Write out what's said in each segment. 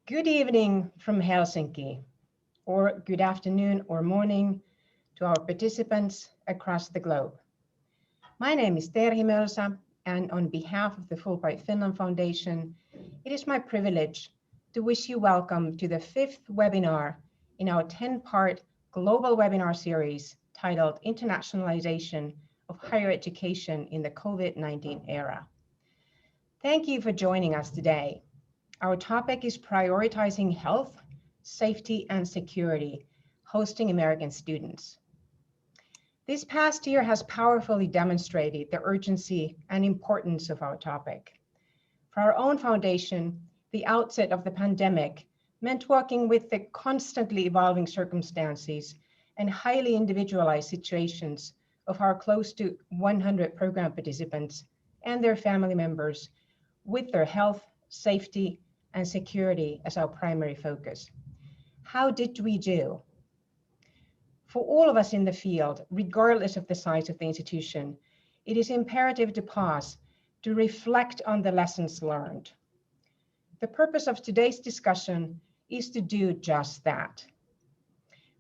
Good evening from Helsinki, or good afternoon or morning to our participants across the globe. My name is Terhi, and on behalf of the Fulbright Finland Foundation, it is my privilege to wish you welcome to the 5th webinar in our 10-part global webinar series titled Internationalization of Higher Education in the COVID-19 Era. Thank you for joining us today. Our topic is prioritizing health, safety, and security, hosting American students. This past year has powerfully demonstrated the urgency and importance of our topic. For our own foundation, the outset of the pandemic meant working with the constantly evolving circumstances and highly individualized situations of our close to 100 program participants and their family members with their health, safety, and security as our primary focus. How did we do? For all of us in the field, regardless of the size of the institution, it is imperative to pause to reflect on the lessons learned. The purpose of today's discussion is to do just that.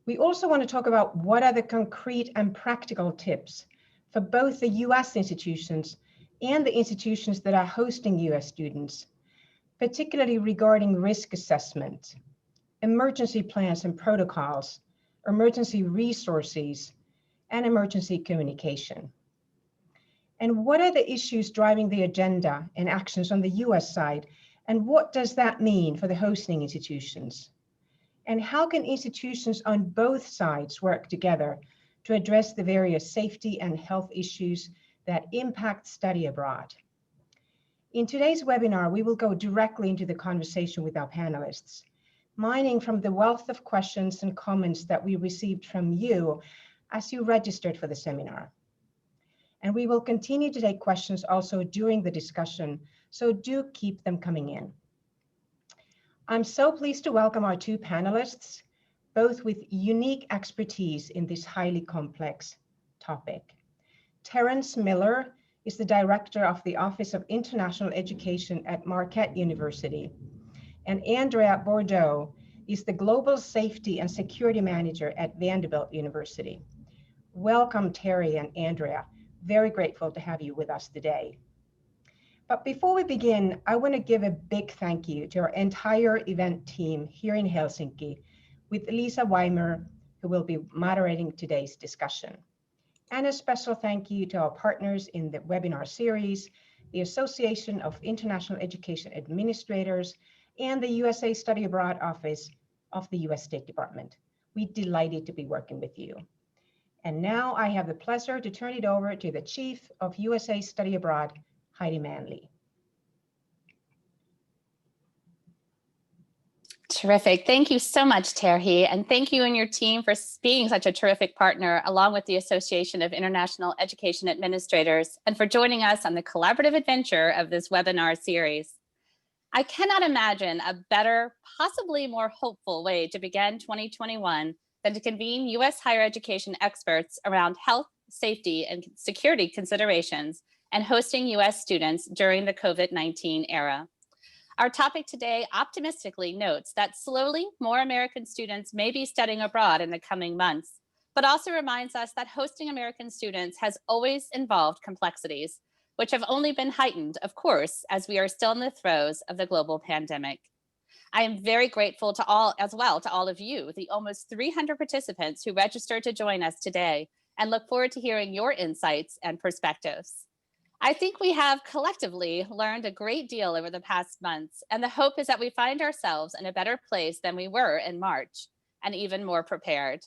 We also want to talk about what are the concrete and practical tips for both the US institutions and the institutions that are hosting US students, particularly regarding risk assessment, emergency plans and protocols, emergency resources, and emergency communication. And what are the issues driving the agenda and actions on the US side, and what does that mean for the hosting institutions? And how can institutions on both sides work together to address the various safety and health issues that impact study abroad? In today's webinar, we will go directly into the conversation with our panelists, mining from the wealth of questions and comments that we received from you as you registered for the seminar. And we will continue to take questions also during the discussion, so do keep them coming in. I'm so pleased to welcome our two panelists, both with unique expertise in this highly complex topic. Terence Miller is the director of the Office of International Education at Marquette University, and Andrea Bordeaux is the Global Safety and Security Manager at Vanderbilt University. Welcome, Terry and Andrea. Very grateful to have you with us today. But before we begin, I want to give a big thank you to our entire event team here in Helsinki, with Lisa Weimer, who will be moderating today's discussion. And a special thank you to our partners in the webinar series, the Association of International Education Administrators, and the USA Study Abroad Office of the US State Department. We're delighted to be working with you. And now I have the pleasure to turn it over to the Chief of USA Study Abroad, Heidi Manley. Terrific. Thank you so much, Terhi, and thank you and your team for being such a terrific partner, along with the Association of International Education Administrators, and for joining us on the collaborative adventure of this webinar series. I cannot imagine a better, possibly more hopeful way to begin 2021 than to convene US higher education experts around health, safety, and security considerations and hosting US students during the COVID-19 era. Our topic today optimistically notes that slowly more American students may be studying abroad in the coming months, but also reminds us that hosting American students has always involved complexities, which have only been heightened, of course, as we are still in the throes of the global pandemic. I am very grateful to all of you, the almost 300 participants who registered to join us today, and look forward to hearing your insights and perspectives. I think we have collectively learned a great deal over the past months, and the hope is that we find ourselves in a better place than we were in March, and even more prepared.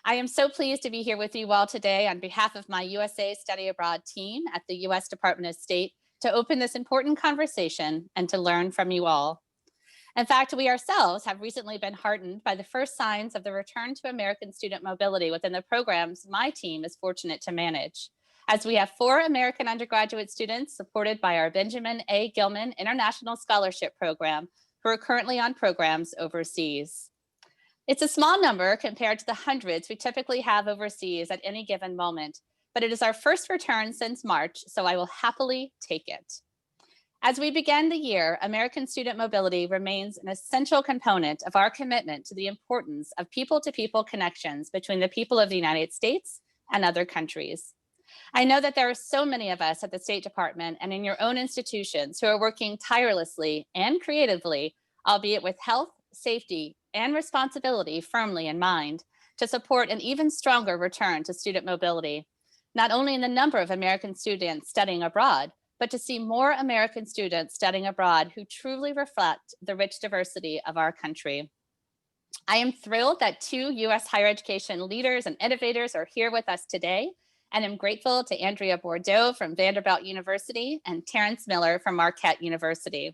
I am so pleased to be here with you all today on behalf of my USA Study Abroad team at the US Department of State to open this important conversation and to learn from you all. In fact, we ourselves have recently been heartened by the first signs of the return to American student mobility within the programs my team is fortunate to manage, as we have 4 American undergraduate students supported by our Benjamin A. Gilman International Scholarship Program who are currently on programs overseas. It's a small number compared to the hundreds we typically have overseas at any given moment, but it is our first return since March, so I will happily take it. As we begin the year, American student mobility remains an essential component of our commitment to the importance of people-to-people connections between the people of the United States and other countries. I know that there are so many of us at the State Department and in your own institutions who are working tirelessly and creatively, albeit with health, safety, and responsibility firmly in mind, to support an even stronger return to student mobility, not only in the number of American students studying abroad, but to see more American students studying abroad who truly reflect the rich diversity of our country. I am thrilled that two U.S. higher education leaders and innovators are here with us today, and I'm grateful to Andrea Bordeaux from Vanderbilt University and Terence Miller from Marquette University.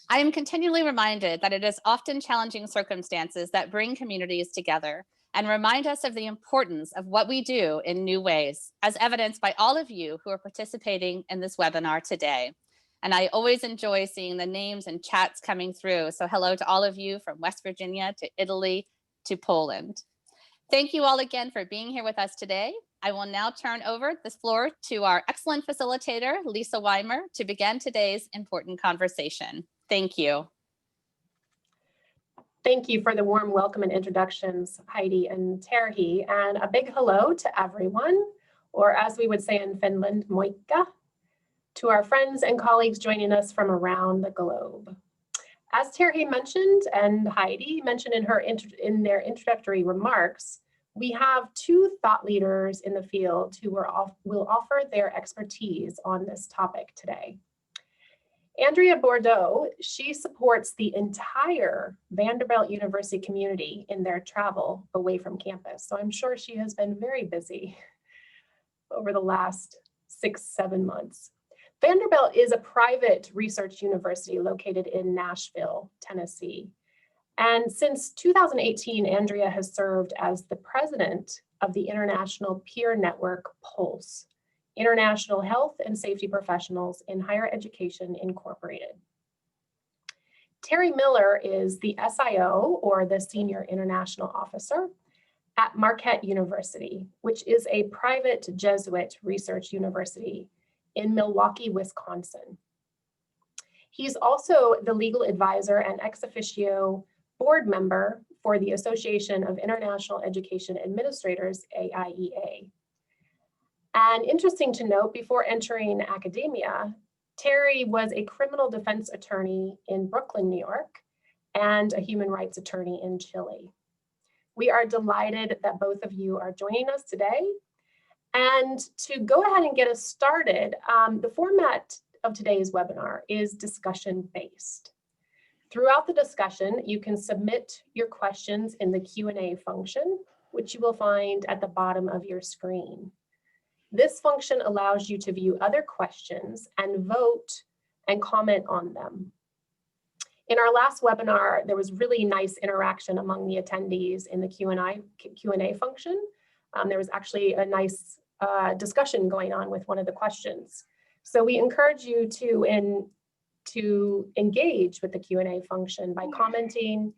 I am continually reminded that it is often challenging circumstances that bring communities together and remind us of the importance of what we do in new ways, as evidenced by all of you who are participating in this webinar today. And I always enjoy seeing the names and chats coming through. So hello to all of you from West Virginia to Italy to Poland. Thank you all again for being here with us today. I will now turn over the floor to our excellent facilitator, Lisa Weimer, to begin today's important conversation. Thank you. Thank you for the warm welcome and introductions, Heidi and Terhi, and a big hello to everyone, or as we would say in Finland, moikka, to our friends and colleagues joining us from around the globe. As Terhi mentioned and Heidi mentioned in their introductory remarks, we have two thought leaders in the field who will offer their expertise on this topic today. Andrea Bordeaux, she supports the entire Vanderbilt University community in their travel away from campus. So I'm sure she has been very busy over the last 6-7 months. Vanderbilt is a private research university located in Nashville, Tennessee. And since 2018, Andrea has served as the president of the International Peer Network Pulse, International Health and Safety Professionals in Higher Education Incorporated. Terry Miller is the SIO, or the Senior International Officer, at Marquette University, which is a private Jesuit research university in Milwaukee, Wisconsin. He's also the legal advisor and ex officio board member for the Association of International Education Administrators, AIEA. And interesting to note, before entering academia, Terry was a criminal defense attorney in Brooklyn, New York, and a human rights attorney in Chile. We are delighted that both of you are joining us today. And to go ahead and get us started, the format of today's webinar is discussion-based. Throughout the discussion, you can submit your questions in the Q&A function, which you will find at the bottom of your screen. This function allows you to view other questions and vote and comment on them. In our last webinar, there was really nice interaction among the attendees in the Q&A function. There was actually a nice discussion going on with one of the questions. So we encourage you to engage with the Q&A function by commenting,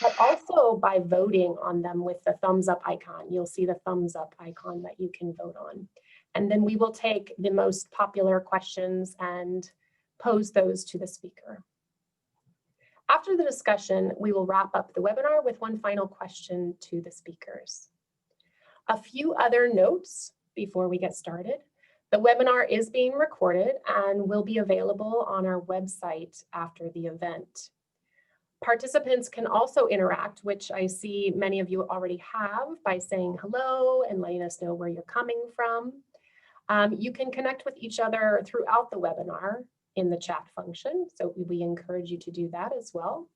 but also by voting on them with the thumbs up icon. You'll see the thumbs up icon that you can vote on. And then we will take the most popular questions and pose those to the speaker. After the discussion, we will wrap up the webinar with one final question to the speakers. A few other notes before we get started. The webinar is being recorded and will be available on our website after the event. Participants can also interact, which I see many of you already have, by saying hello and letting us know where you're coming from. You can connect with each other throughout the webinar in the chat function, so we encourage you to do that as well.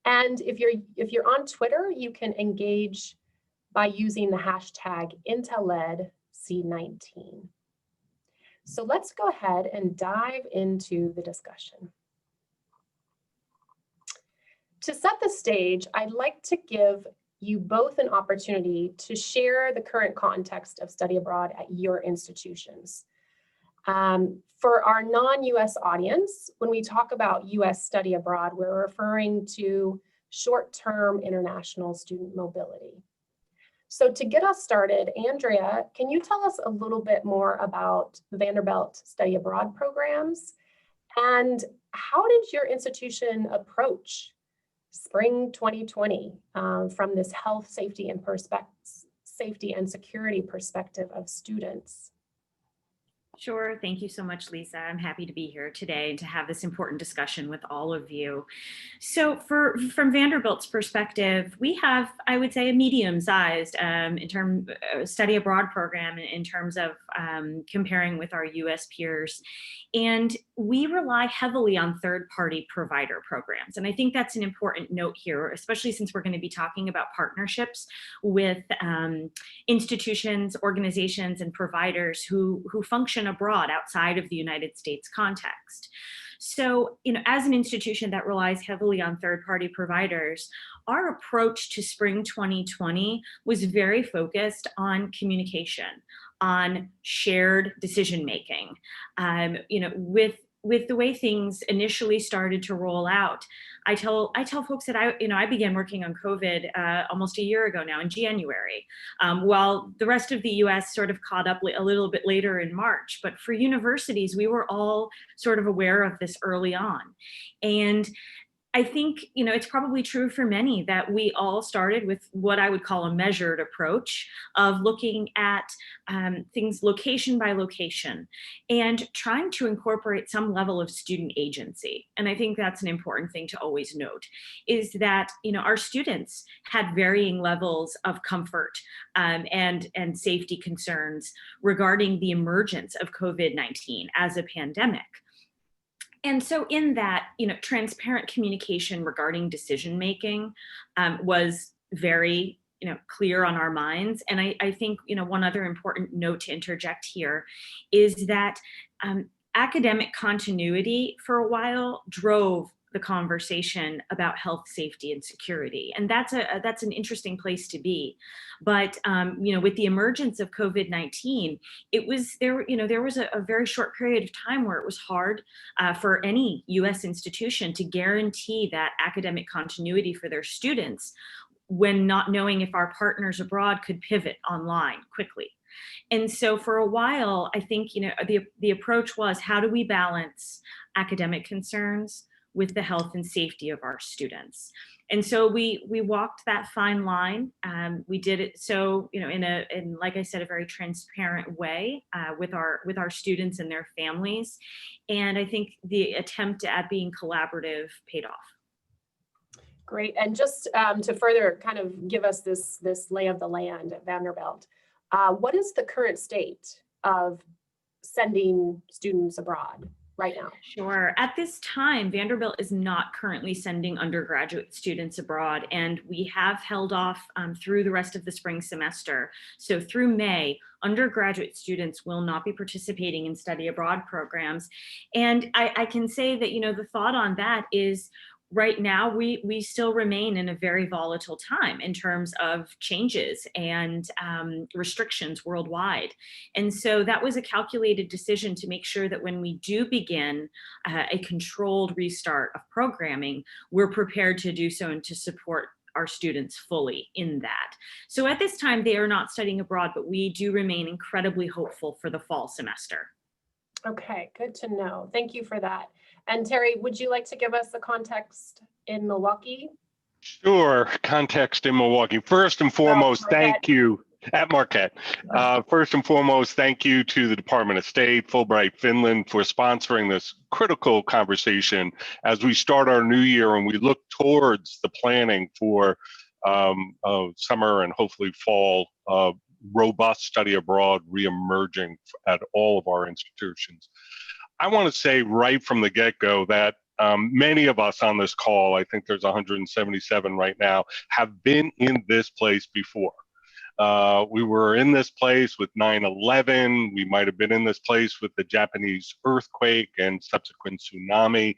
And if you're on Twitter, you can engage by using the hashtag IntelEdC19. So let's go ahead and dive into the discussion. To set the stage, I'd like to give you both an opportunity to share the current context of study abroad at your institutions. For our non-US audience, when we talk about US study abroad, we're referring to short-term international student mobility. So to get us started, Andrea, can you tell us a little bit more about Vanderbilt study abroad programs And how did your institution approach spring 2020 from this health, safety, and security perspective of students? Sure. Thank you so much, Lisa. I'm happy to be here today and to have this important discussion with all of you. So from Vanderbilt's perspective, we have, I would say, a medium-sized study abroad program in terms of comparing with our US peers. And we rely heavily on third-party provider programs. And I think that's an important note here, especially since we're going to be talking about partnerships with institutions, organizations, and providers who function abroad outside of the United States context. So, as an institution that relies heavily on third-party providers, our approach to spring 2020 was very focused on communication, on shared decision-making. With the way things initially started to roll out, I tell folks that I began working on COVID almost a year ago now in January, while the rest of the U.S. sort of caught up a little bit later in March. But for universities, we were all sort of aware of this early on, and I think, it's probably true for many that we all started with what I would call a measured approach of looking at things location by location and trying to incorporate some level of student agency. And I think that's an important thing to always note, is that, our students had varying levels of comfort and safety concerns regarding the emergence of COVID-19 as a pandemic. And so in that, transparent communication regarding decision-making was very, clear on our minds. And I think, one other important note to interject here is that academic continuity for a while drove the conversation about health, safety, and security. And that's an interesting place to be. But, with the emergence of COVID-19, there was a very short period of time where it was hard for any US institution to guarantee that academic continuity for their students when not knowing if our partners abroad could pivot online quickly. And so for a while, I think, the approach was, how do we balance academic concerns with the health and safety of our students? And so we walked that fine line. We did it so, in like I said, a very transparent way with our students and their families. And I think the attempt at being collaborative paid off. Great. And just to further kind of give us this lay of the land at Vanderbilt, what is the current state of sending students abroad right now? Sure. At this time, Vanderbilt is not currently sending undergraduate students abroad, and we have held off through the rest of the spring semester. So through May, undergraduate students will not be participating in study abroad programs. And I can say that, the thought on that is, right now, we still remain in a very volatile time in terms of changes and restrictions worldwide. And so that was a calculated decision to make sure that when we do begin a controlled restart of programming, we're prepared to do so and to support our students fully in that. So at this time, they are not studying abroad, but we do remain incredibly hopeful for the fall semester. Okay, good to know. Thank you for that. And Terry, would you like to give us the context in Milwaukee? Sure, context in Milwaukee. First and foremost, thank you at Marquette. First and foremost, thank you to the Department of State, Fulbright Finland, for sponsoring this critical conversation as we start our new year and we look towards the planning for summer and hopefully fall robust study abroad reemerging at all of our institutions. I want to say right from the get-go that many of us on this call, I think there's 177 right now, have been in this place before. We were in this place with 9/11. We might have been in this place with the Japanese earthquake and subsequent tsunami.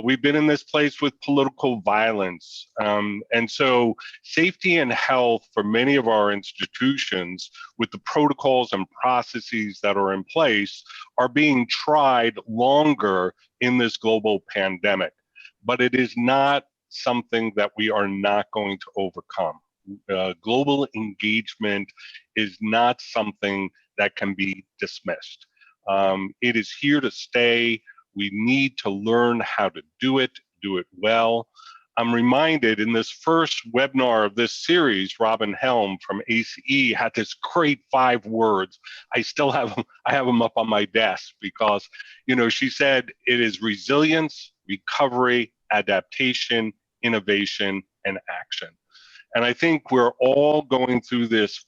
We've been in this place with political violence. And so safety and health for many of our institutions, with the protocols and processes that are in place, are being tried longer in this global pandemic. But it is not something that we are not going to overcome. Global engagement is not something that can be dismissed. It is here to stay. We need to learn how to do it well. I'm reminded in this first webinar of this series, Robin Helm from ACE had this great 5 words. I still have them, I have them up on my desk because, you know, she said it is resilience, recovery, adaptation, innovation, and action. And I think we're all going through this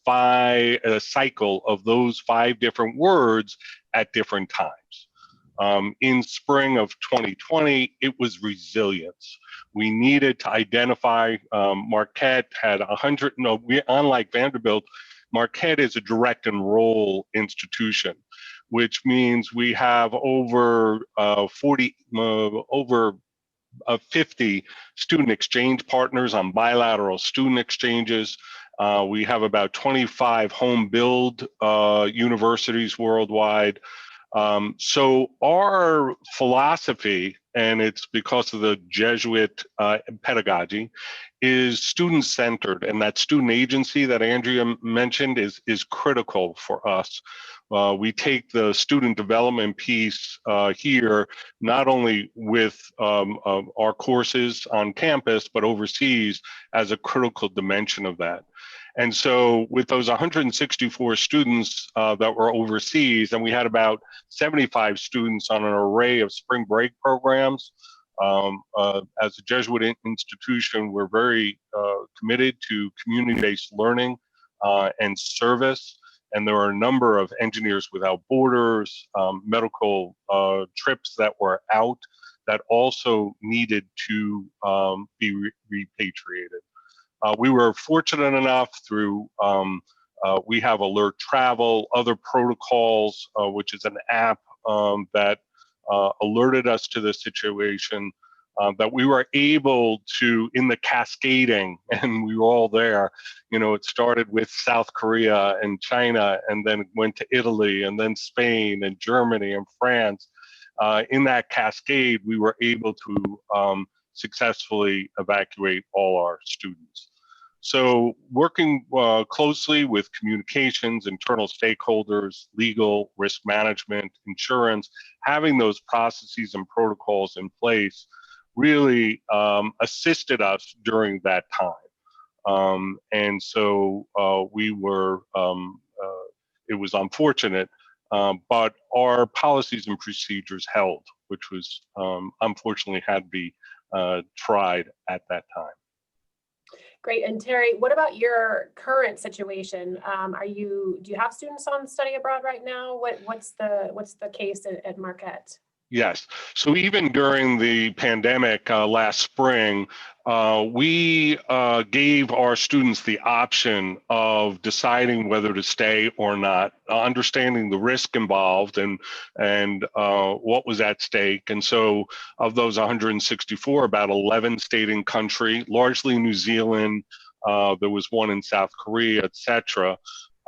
cycle of those 5 different words at different times. In spring of 2020, it was resilience. We needed to identify, Marquette had 100, unlike Vanderbilt, Marquette is a direct enroll institution, which means we have over 50 student exchange partners on bilateral student exchanges. We have about 25 home build universities worldwide. So our philosophy, and it's because of the Jesuit pedagogy, is student-centered, and that student agency that Andrea mentioned is critical for us. We take the student development piece here, not only with our courses on campus, but overseas as a critical dimension of that. And so with those 164 students that were overseas, and we had about 75 students on an array of spring break programs, as a Jesuit institution, we're very committed to community-based learning and service. And there are a number of Engineers Without Borders, medical trips that were out that also needed to be repatriated. We were fortunate enough through, we have Alert Travel, other protocols, which is an app that alerted us to the situation, that we were able to, in the cascading, and we were all there, you know, it started with South Korea and China, and then went to Italy, and then Spain, and Germany, and France. In that cascade, we were able to successfully evacuate all our students. So working closely with communications, internal stakeholders, legal, risk management, insurance, having those processes and protocols in place really assisted us during that time. And so we were, it was unfortunate, but our policies and procedures held, which was unfortunately had to be tried at that time. Great. And Terry, what about your current situation? Do you have students on study abroad right now? What's the case at Marquette? Yes. So even during the pandemic last spring, we gave our students the option of deciding whether to stay or not, understanding the risk involved and what was at stake. And so of those 164, about 11 stayed in country, largely New Zealand. There was one in South Korea, etc.,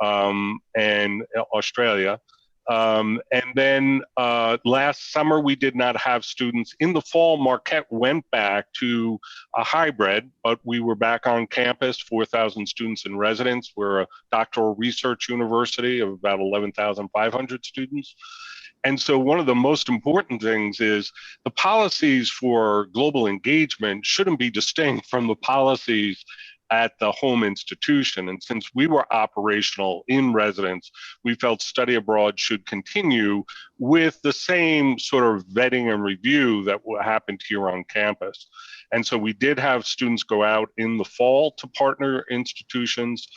and Australia. And then last summer, we did not have students. In the fall, Marquette went back to a hybrid, but we were back on campus, 4,000 students in residence. We're a doctoral research university of about 11,500 students. And so one of the most important things is the policies for global engagement shouldn't be distinct from the policies at the home institution. And since we were operational in residence, we felt study abroad should continue with the same sort of vetting and review that happened here on campus. And so we did have students go out in the fall to partner institutions.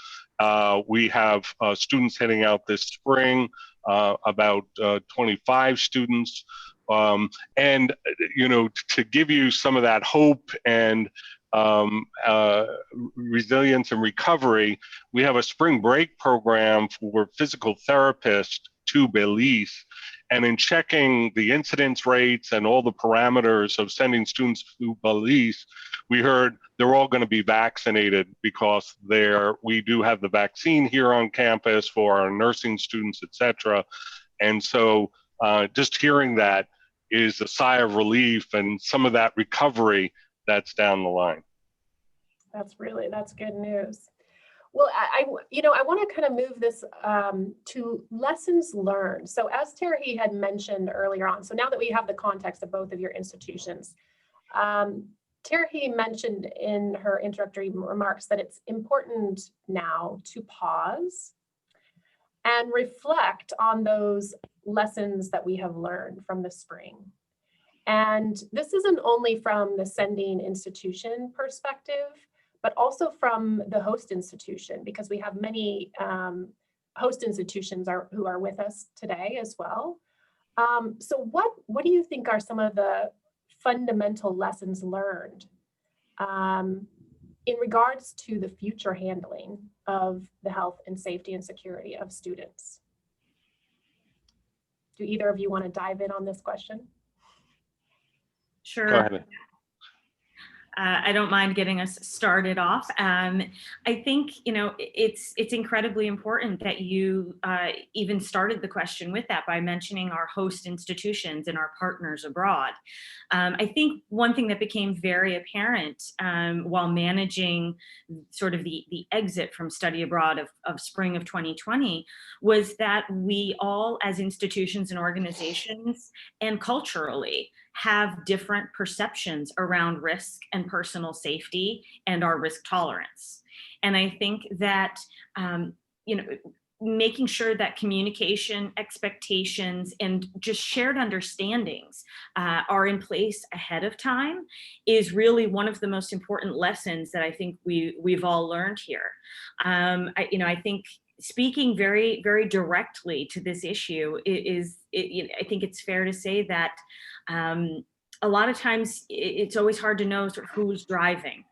We have students heading out this spring, about 25 students. And, you know, to give you some of that hope and resilience and recovery, we have a spring break program for physical therapists to Belize. And in checking the incidence rates and all the parameters of sending students to Belize, we heard they're all going to be vaccinated because we do have the vaccine here on campus for our nursing students, etc. And so just hearing that is a sigh of relief and some of that recovery that's down the line. That's good news. Well, I want to kind of move this to lessons learned. So as Terry had mentioned earlier on, so now that we have the context of both of your institutions, Terry mentioned in her introductory remarks that it's important now to pause and reflect on those lessons that we have learned from the spring. And this isn't only from the sending institution perspective, but also from the host institution, because we have many host institutions who are with us today as well. So what do you think are some of the fundamental lessons learned in regards to the future handling of the health and safety and security of students? Do either of you want to dive in on this question? Sure. Go ahead. I don't mind getting us started off. I think, it's incredibly important that you even started the question with that by mentioning our host institutions and our partners abroad. I think one thing that became very apparent while managing sort of the exit from study abroad of spring of 2020 was that we all, as institutions and organizations and culturally, have different perceptions around risk and personal safety and our risk tolerance. And I think that, making sure that communication, expectations, and just shared understandings are in place ahead of time is really one of the most important lessons that I think we've all learned here. I think speaking very, very directly to this issue I think it's fair to say that a lot of times it's always hard to know sort of who's driving,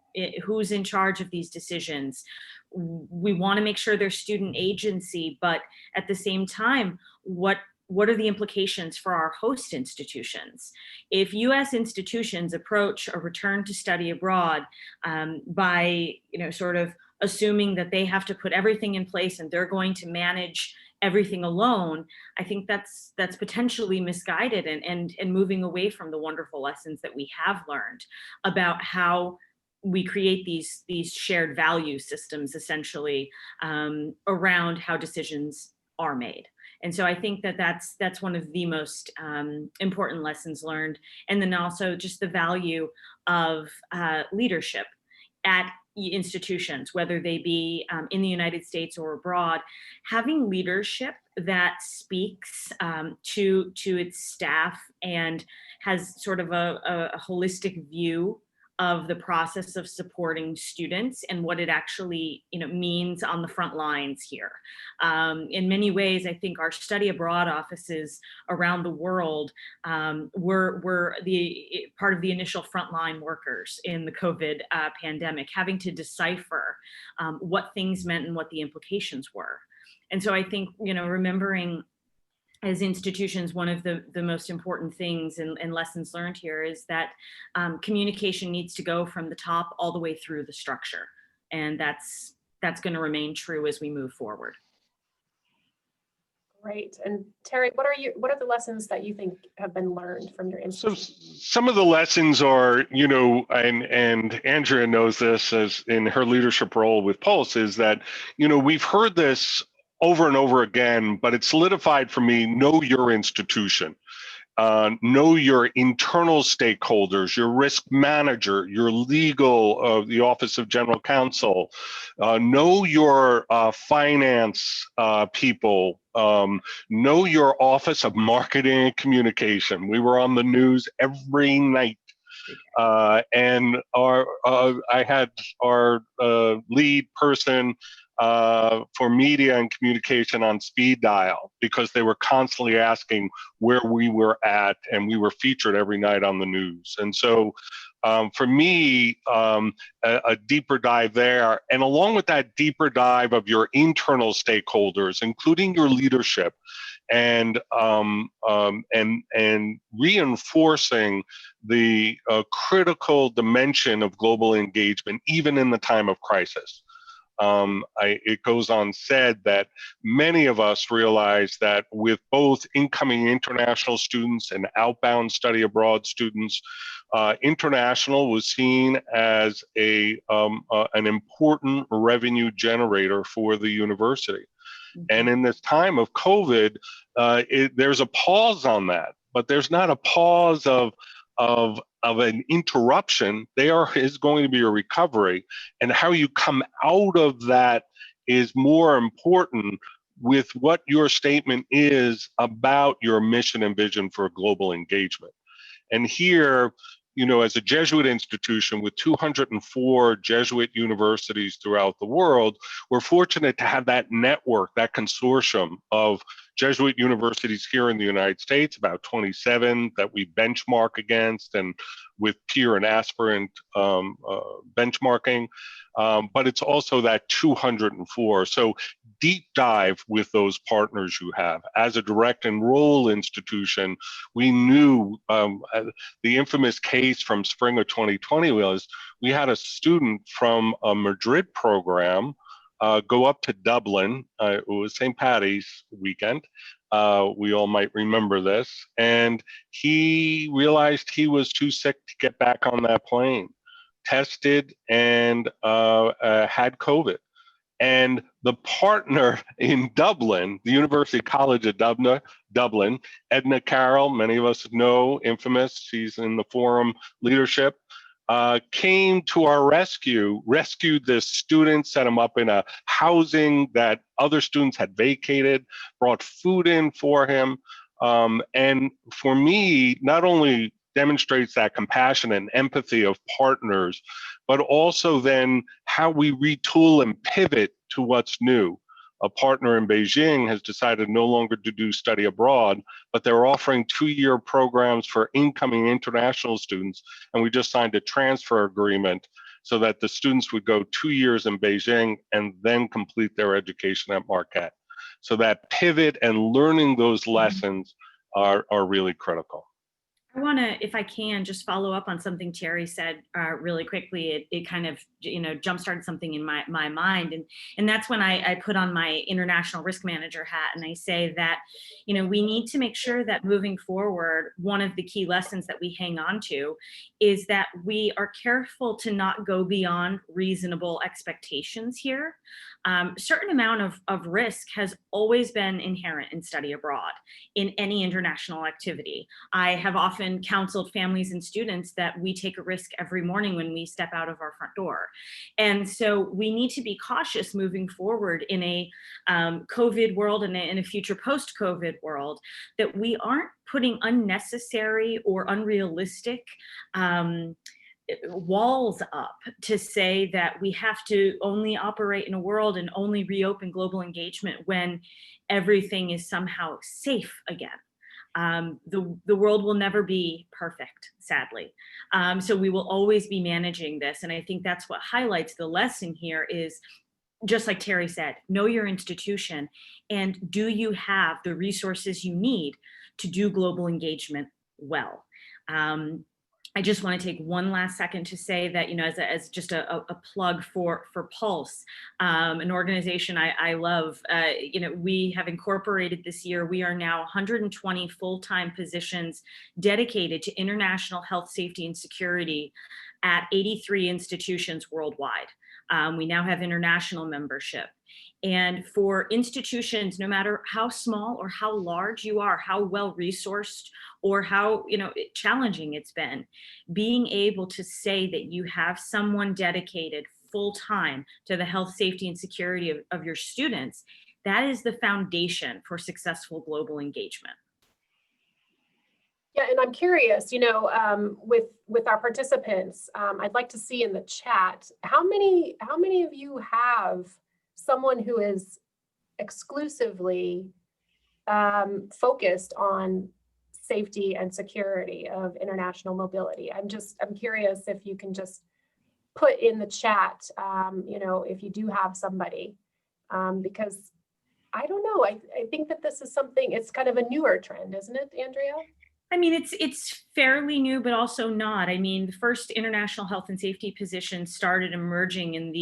who's in charge of these decisions. We want to make sure there's student agency, but at the same time, what are the implications for our host institutions? If U.S. institutions approach a return to study abroad by, sort of assuming that they have to put everything in place and they're going to manage everything alone, I think that's potentially misguided and moving away from the wonderful lessons that we have learned about how we create these shared value systems essentially around how decisions are made. And so I think that's one of the most important lessons learned. And then also just the value of leadership at institutions, whether they be in the United States or abroad, having leadership that speaks to its staff and has sort of a holistic view of the process of supporting students and what it actually means on the front lines here. In many ways, I think our study abroad offices around the world were the part of the initial frontline workers in the COVID pandemic, having to decipher what things meant and what the implications were. And so I think, remembering as institutions, one of the most important things and lessons learned here is that communication needs to go from the top all the way through the structure. And that's going to remain true as we move forward. Great. And Terry, what are the lessons that you think have been learned from your institution? So some of the lessons are, and Andrea knows this as in her leadership role with Pulse, is that, we've heard this over and over again, but it's solidified for me: know your institution. Know your internal stakeholders, your risk manager, your legal, the Office of General Counsel. Know your finance people. Know your Office of Marketing and Communication. We were on the news every night. And I had our lead person for media and communication on speed dial, because they were constantly asking where we were at, and we were featured every night on the news. And so for me, a deeper dive there, and along with that deeper dive of your internal stakeholders, including your leadership, and reinforcing the critical dimension of global engagement, even in the time of crisis. It goes on said that many of us realize that with both incoming international students and outbound study abroad students, international was seen as an important revenue generator for the university. And in this time of COVID, there's a pause on that, but there's not a pause of an interruption. There is going to be a recovery, and how you come out of that is more important with what your statement is about your mission and vision for global engagement. And here, you know, as a Jesuit institution with 204 Jesuit universities throughout the world, we're fortunate to have that network, that consortium of Jesuit universities here in the United States, about 27 that we benchmark against, and with peer and aspirant benchmarking. But it's also that 204. So deep dive with those partners you have. As a direct enroll institution, we knew the infamous case from spring of 2020 was we had a student from a Madrid program go up to Dublin. It was St. Patty's weekend. We all might remember this. And he realized he was too sick to get back on that plane, tested, and had COVID. And the partner in Dublin, the University College of Dublin, Edna Carroll, many of us know, infamous, she's in the forum leadership, came to our rescue, rescued this student, set him up in a housing that other students had vacated, brought food in for him. And for me, not only demonstrates that compassion and empathy of partners, but also then how we retool and pivot to what's new. A partner in Beijing has decided no longer to do study abroad, but they're offering 2-year programs for incoming international students. And we just signed a transfer agreement so that the students would go 2 years in Beijing and then complete their education at Marquette. So that pivot and learning those lessons are really critical. I want to, if I can, just follow up on something Terry said really quickly. It kind of, you know, jump-started something in my mind. And that's when I put on my international risk manager hat and I say that, you know, we need to make sure that moving forward, one of the key lessons that we hang on to is that we are careful to not go beyond reasonable expectations here. Certain amount of risk has always been inherent in study abroad in any international activity. I have often counseled families and students that we take a risk every morning when we step out of our front door. And so we need to be cautious moving forward in a COVID world and in a future post-COVID world, that we aren't putting unnecessary or unrealistic walls up to say that we have to only operate in a world and only reopen global engagement when everything is somehow safe again. The world will never be perfect, sadly. So we will always be managing this. And I think that's what highlights the lesson here is, just like Terry said, know your institution, and do you have the resources you need to do global engagement well? I just want to take one last second to say that, you know, as just a plug for Pulse, an organization I love, you know, we have incorporated this year, we are now 120 full-time positions dedicated to international health, safety, and security at 83 institutions worldwide. We now have international membership. And for institutions, no matter how small or how large you are, how well resourced or how, you know, challenging it's been, being able to say that you have someone dedicated full time to the health, safety, and security of your students, that is the foundation for successful global engagement. Yeah, and I'm curious, you know, with our participants, I'd like to see in the chat, how many of you have someone who is exclusively focused on safety and security of international mobility? I'm curious if you can just put in the chat, you know, if you do have somebody, because I don't know, I think that this is something, it's kind of a newer trend, isn't it, Andrea? I mean, it's fairly new, but also not. I mean, the first international health and safety positions started emerging in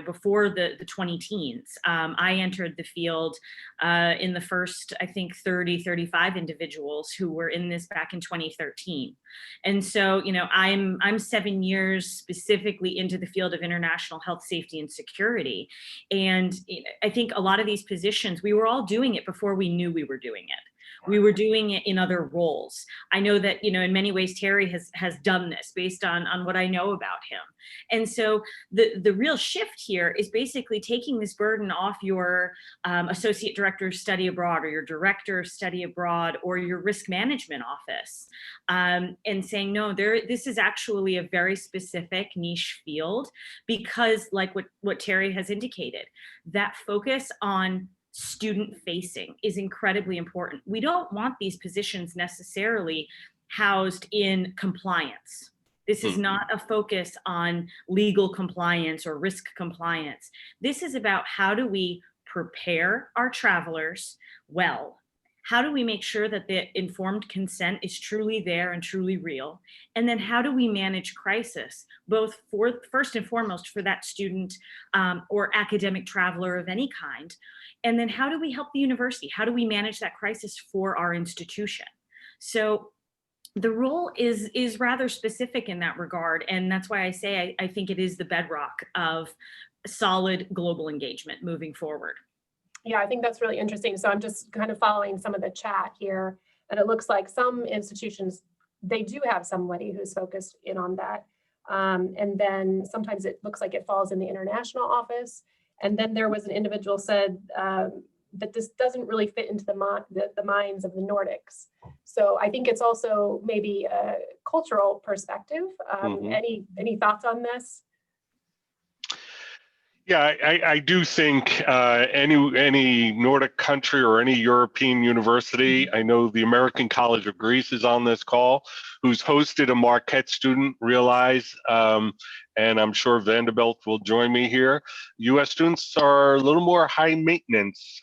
before the 20 teens. I entered the field in the first, I think, 35 individuals who were in this back in 2013. And so, I'm 7 years specifically into the field of international health, safety, and security. And I think a lot of these positions, we were all doing it before we knew we were doing it. We were doing it in other roles. I know that, in many ways, Terry has done this based on what I know about him. And so the real shift here is basically taking this burden off your associate director of study abroad, or your director of study abroad, or your risk management office, and saying, no, this is actually a very specific niche field, because like what Terry has indicated, that focus on student facing is incredibly important. We don't want these positions necessarily housed in compliance. This is not a focus on legal compliance or risk compliance. This is about how do we prepare our travelers well? How do we make sure that the informed consent is truly there and truly real? And then how do we manage crisis, both first and foremost for that student or academic traveler of any kind? And then how do we help the university? How do we manage that crisis for our institution? So the role is rather specific in that regard. And that's why I say I think it is the bedrock of solid global engagement moving forward. Yeah, I think that's really interesting. So I'm just kind of following some of the chat here, and it looks like some institutions, they do have somebody who's focused in on that. And then sometimes it looks like it falls in the international office. And then there was an individual said that this doesn't really fit into the minds of the Nordics. So I think it's also maybe a cultural perspective. Any thoughts on this? Yeah, I do think any Nordic country or any European university, I know the American College of Greece is on this call, who's hosted a Marquette student, Realize, and I'm sure Vanderbilt will join me here. US students are a little more high maintenance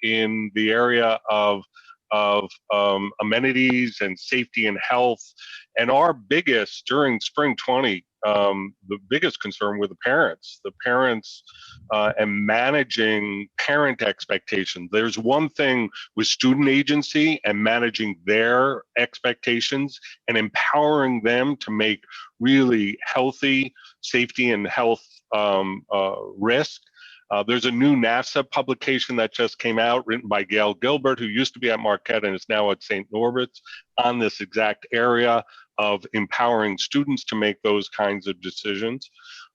in the area of amenities and safety and health. And our biggest, during spring 20, the biggest concern were the parents and managing parent expectations. There's one thing with student agency and managing their expectations and empowering them to make really healthy safety and health risk. There's a new NASA publication that just came out, written by Gail Gilbert, who used to be at Marquette and is now at St. Norbert's, on this exact area of empowering students to make those kinds of decisions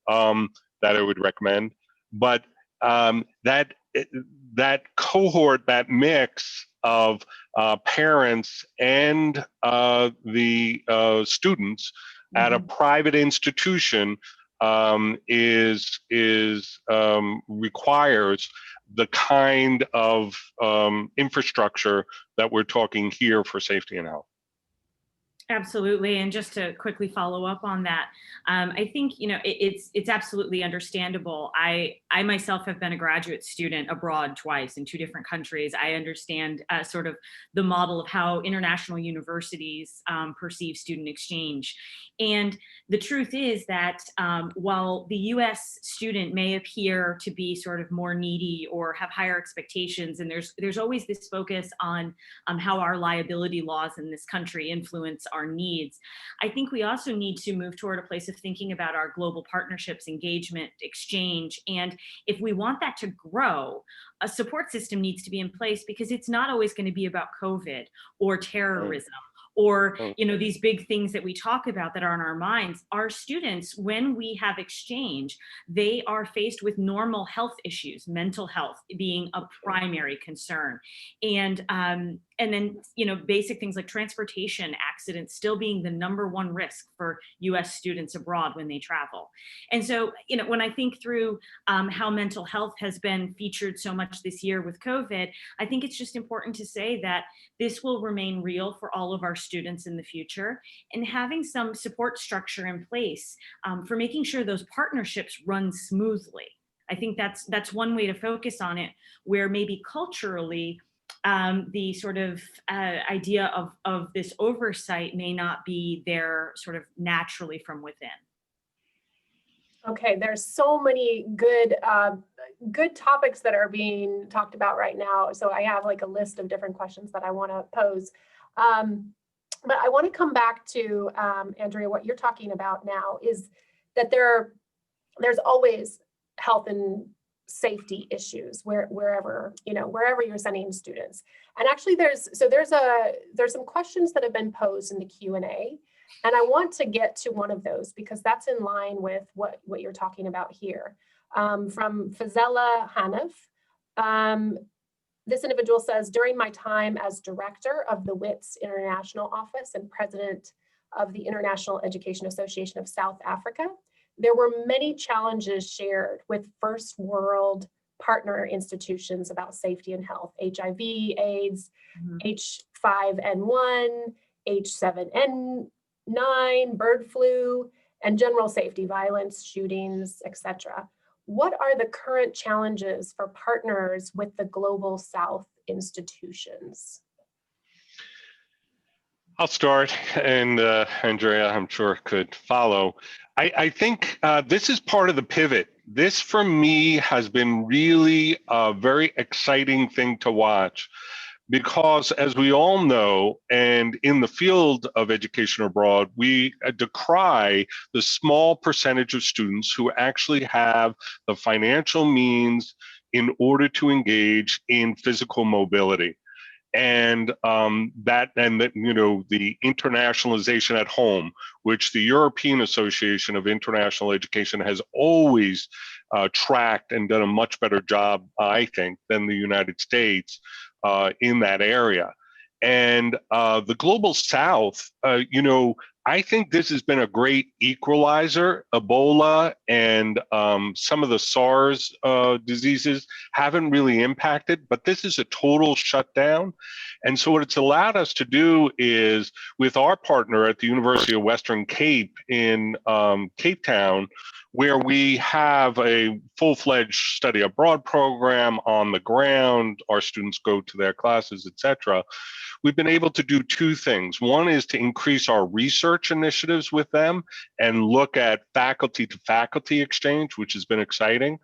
that I would recommend. But that cohort, that mix of parents and the students at a private institution requires the kind of infrastructure that we're talking here for safety and health. Absolutely. And just to quickly follow up on that, I think, it's absolutely understandable. I myself have been a graduate student abroad twice in 2 different countries. I understand sort of the model of how international universities perceive student exchange. And the truth is that while the US student may appear to be sort of more needy or have higher expectations, and there's always this focus on how our liability laws in this country influence our needs, I think we also need to move toward a place of thinking about our global partnerships, engagement, exchange. And if we want that to grow, a support system needs to be in place, because it's not always going to be about COVID or terrorism or these big things that we talk about that are on our minds. Our students, when we have exchange, they are faced with normal health issues, mental health being a primary concern. And then, basic things like transportation accidents still being the #1 risk for US students abroad when they travel. And so, when I think through how mental health has been featured so much this year with COVID, I think it's just important to say that this will remain real for all of our students in the future, and having some support structure in place for making sure those partnerships run smoothly. I think that's one way to focus on it, where maybe culturally, the sort of idea of this oversight may not be there sort of naturally from within. Okay, there's so many good topics that are being talked about right now. So I have like a list of different questions that I want to pose. But I want to come back to, Andrea, what you're talking about now is that there's always health and safety issues wherever you're sending students. And actually there's some questions that have been posed in the Q&A. And I want to get to one of those because that's in line with what you're talking about here. From Fazella Hanif, this individual says, during my time as director of the WITS International Office and president of the International Education Association of South Africa, there were many challenges shared with first world partner institutions about safety and health: HIV, AIDS, H5N1, H7N9, bird flu, and general safety, violence, shootings, etc. What are the current challenges for partners with the Global South institutions? I'll start, and Andrea, I'm sure, could follow. I think this is part of the pivot. This, for me, has been really a very exciting thing to watch because, as we all know, and in the field of education abroad, we decry the small percentage of students who actually have the financial means in order to engage in physical mobility. And the internationalization at home, which the European Association of International Education has always tracked and done a much better job, I think, than the United States in that area. And the Global South, I think this has been a great equalizer. Ebola and some of the SARS diseases haven't really impacted, but this is a total shutdown. And so what it's allowed us to do is, with our partner at the University of Western Cape in Cape Town, where we have a full-fledged study abroad program on the ground, our students go to their classes, etc. We've been able to do two things. One is to increase our research initiatives with them and look at faculty to faculty exchange, which has been exciting.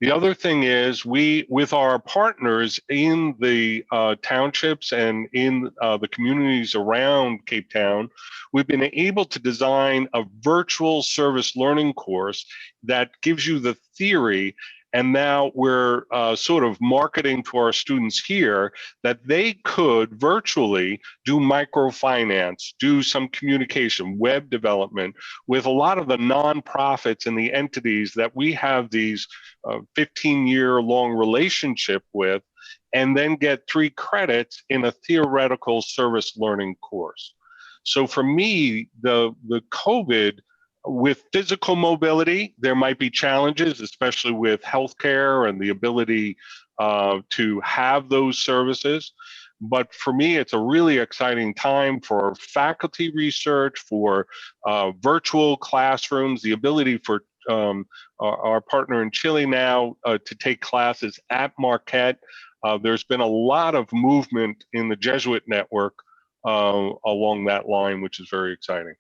The other thing is with our partners in the townships and in the communities around Cape Town, we've been able to design a virtual service learning course that gives you the theory. And now we're sort of marketing to our students here that they could virtually do microfinance, do some communication, web development with a lot of the nonprofits and the entities that we have these 15-year-long relationship with, and then get 3 credits in a theoretical service learning course. So for me, the COVID, with physical mobility, there might be challenges, especially with healthcare and the ability to have those services. But for me, it's a really exciting time for faculty research, for virtual classrooms, the ability for our partner in Chile now to take classes at Marquette. There's been a lot of movement in the Jesuit network along that line, which is very exciting.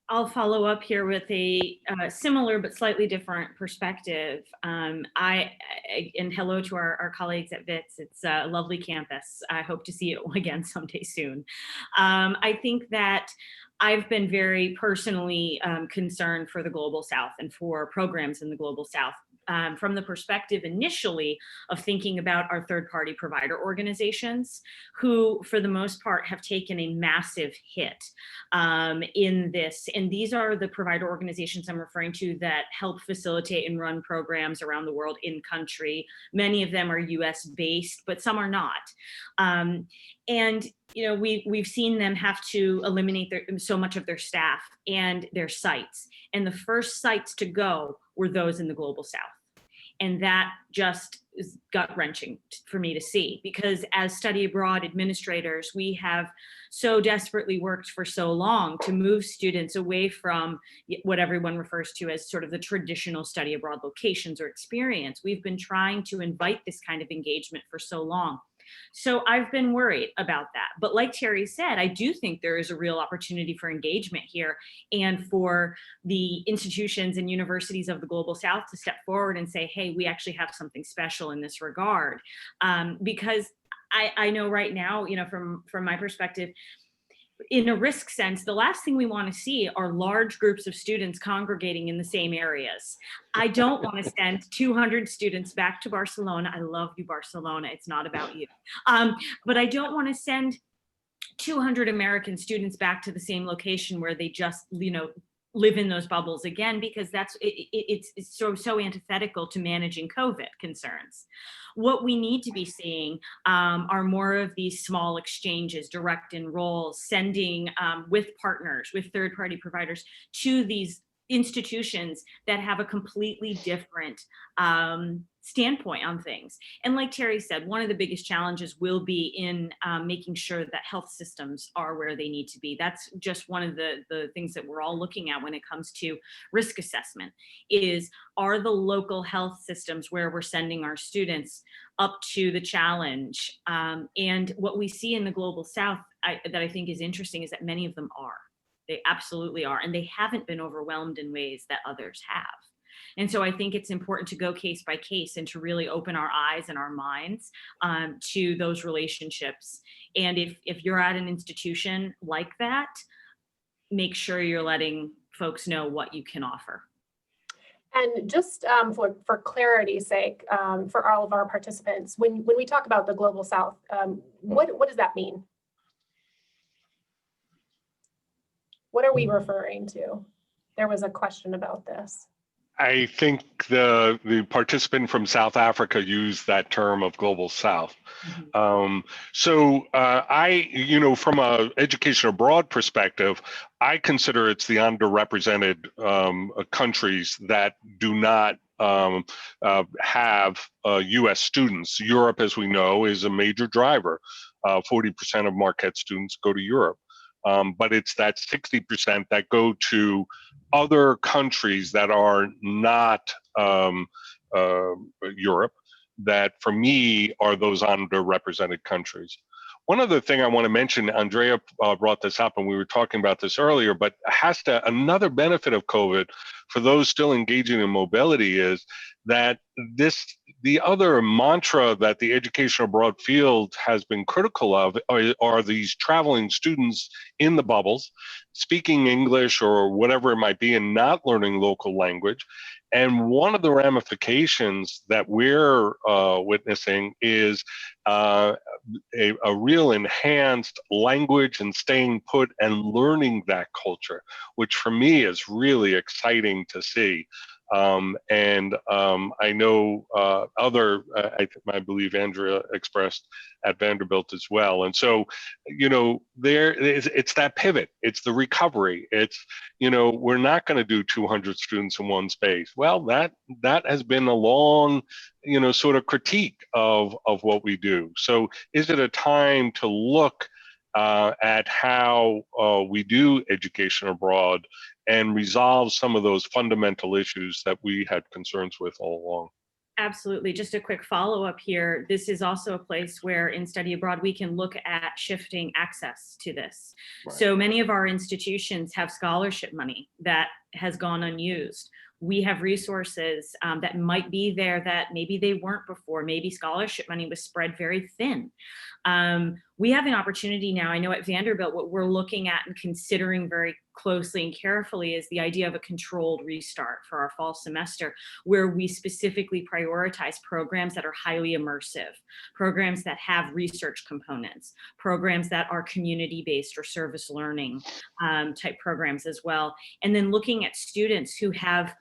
I'll follow up here with a similar but slightly different perspective. And hello to our colleagues at WITS. It's a lovely campus. I hope to see it again someday soon. I think that I've been very personally concerned for the Global South and for programs in the Global South. From the perspective initially of thinking about our third-party provider organizations, who for the most part have taken a massive hit in this. And these are the provider organizations I'm referring to that help facilitate and run programs around the world in country. Many of them are US based, but some are not. And we've seen them have to eliminate so much of their staff and their sites. And the first sites to go were those in the Global South. And that just is gut-wrenching for me to see, because as study abroad administrators, we have so desperately worked for so long to move students away from what everyone refers to as sort of the traditional study abroad locations or experience. We've been trying to invite this kind of engagement for so long. So I've been worried about that. But like Terry said, I do think there is a real opportunity for engagement here and for the institutions and universities of the Global South to step forward and say, hey, we actually have something special in this regard. Because I know right now, from my perspective, in a risk sense, the last thing we want to see are large groups of students congregating in the same areas. I don't want to send 200 students back to Barcelona. I love you, Barcelona. It's not about you. But I don't want to send 200 American students back to the same location where they just, live in those bubbles again, because it's so antithetical to managing COVID concerns. What we need to be seeing are more of these small exchanges, direct enrolls, sending with partners, with third-party providers to these institutions that have a completely different standpoint on things. And like Terry said, one of the biggest challenges will be in making sure that health systems are where they need to be. That's just one of the things that we're all looking at when it comes to risk assessment, is are the local health systems where we're sending our students up to the challenge? And what we see in the Global South that I think is interesting is that many of them are. They absolutely are. And they haven't been overwhelmed in ways that others have. And so I think it's important to go case by case and to really open our eyes and our minds to those relationships. And if you're at an institution like that, make sure you're letting folks know what you can offer. And just for clarity's sake, for all of our participants, when we talk about the Global South, what does that mean? What are we referring to? There was a question about this. I think the participant from South Africa used that term of Global South. So I, from a education abroad perspective, I consider it's the underrepresented countries that do not have U.S. students. Europe, as we know, is a major driver. 40% of Marquette students go to Europe. But it's that 60% that go to other countries that are not Europe, that for me are those underrepresented countries. One other thing I want to mention, Andrea brought this up and we were talking about this earlier, but another benefit of COVID for those still engaging in mobility is that the other mantra that the education abroad field has been critical of are these traveling students in the bubbles, speaking English or whatever it might be and not learning local language. And one of the ramifications that we're witnessing is a real enhanced language and staying put and learning that culture, which for me is really exciting to see. I know I believe Andrea expressed at Vanderbilt as well. And so, it's that pivot, it's the recovery. It's, we're not going to do 200 students in one space. Well, that has been a long, sort of critique of what we do. So is it a time to look at how we do education abroad and resolve some of those fundamental issues that we had concerns with all along? Absolutely. Just a quick follow-up here. This is also a place where in study abroad, we can look at shifting access to this. Right. So many of our institutions have scholarship money that has gone unused. We have resources that might be there that maybe they weren't before. Maybe scholarship money was spread very thin. We have an opportunity now. I know at Vanderbilt, what we're looking at and considering very closely and carefully is the idea of a controlled restart for our fall semester, where we specifically prioritize programs that are highly immersive, programs that have research components, programs that are community-based or service learning type programs as well. And then looking at students who have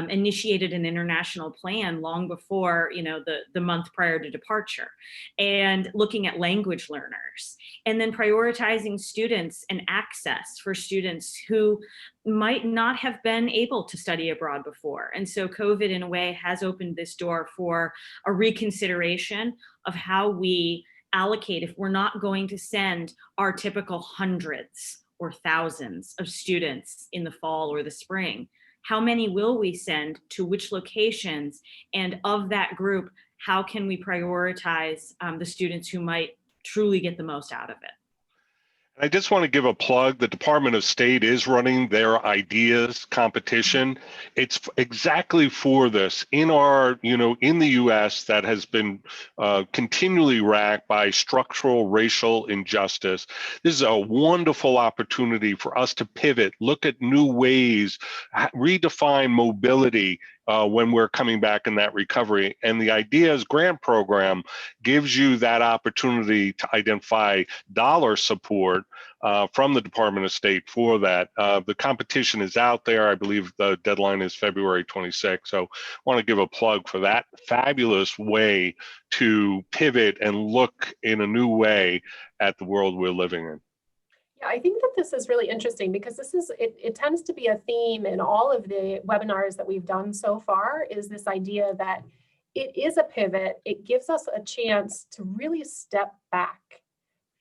initiated an international plan long before, the month prior to departure, and looking at language learners, and then prioritizing students and access for students who might not have been able to study abroad before. And so COVID in a way has opened this door for a reconsideration of how we allocate if we're not going to send our typical hundreds or thousands of students in the fall or the spring. How many will we send to which locations? And of that group, how can we prioritize the students who might truly get the most out of it. I just want to give a plug. The Department of State is running their ideas competition. It's exactly for this in our, in the US that has been continually racked by structural racial injustice. This is a wonderful opportunity for us to pivot, look at new ways, redefine mobility when we're coming back in that recovery. And the IDEAS grant program gives you that opportunity to identify dollar support from the Department of State for that. The competition is out there. I believe the deadline is February 26th. So I want to give a plug for that fabulous way to pivot and look in a new way at the world we're living in. Yeah, I think that this is really interesting because it tends to be a theme in all of the webinars that we've done so far, is this idea that it is a pivot. It gives us a chance to really step back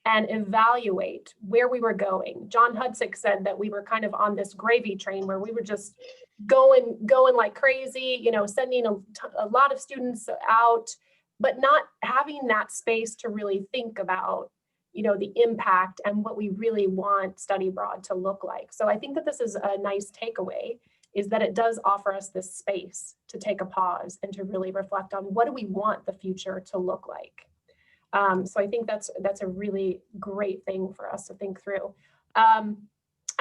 and evaluate where we were going. John Hudsick said that we were kind of on this gravy train where we were just going like crazy, sending a lot of students out, but not having that space to really think about the impact and what we really want study abroad to look like. So I think that this is a nice takeaway, is that it does offer us this space to take a pause and to really reflect on what do we want the future to look like. So I think that's a really great thing for us to think through. I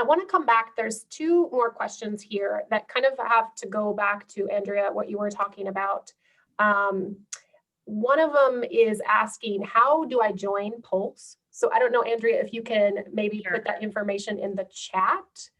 want to come back. There's two more questions here that kind of have to go back to, Andrea, what you were talking about. One of them is asking, how do I join Pulse? So I don't know, Andrea, if you can maybe put that information in the chat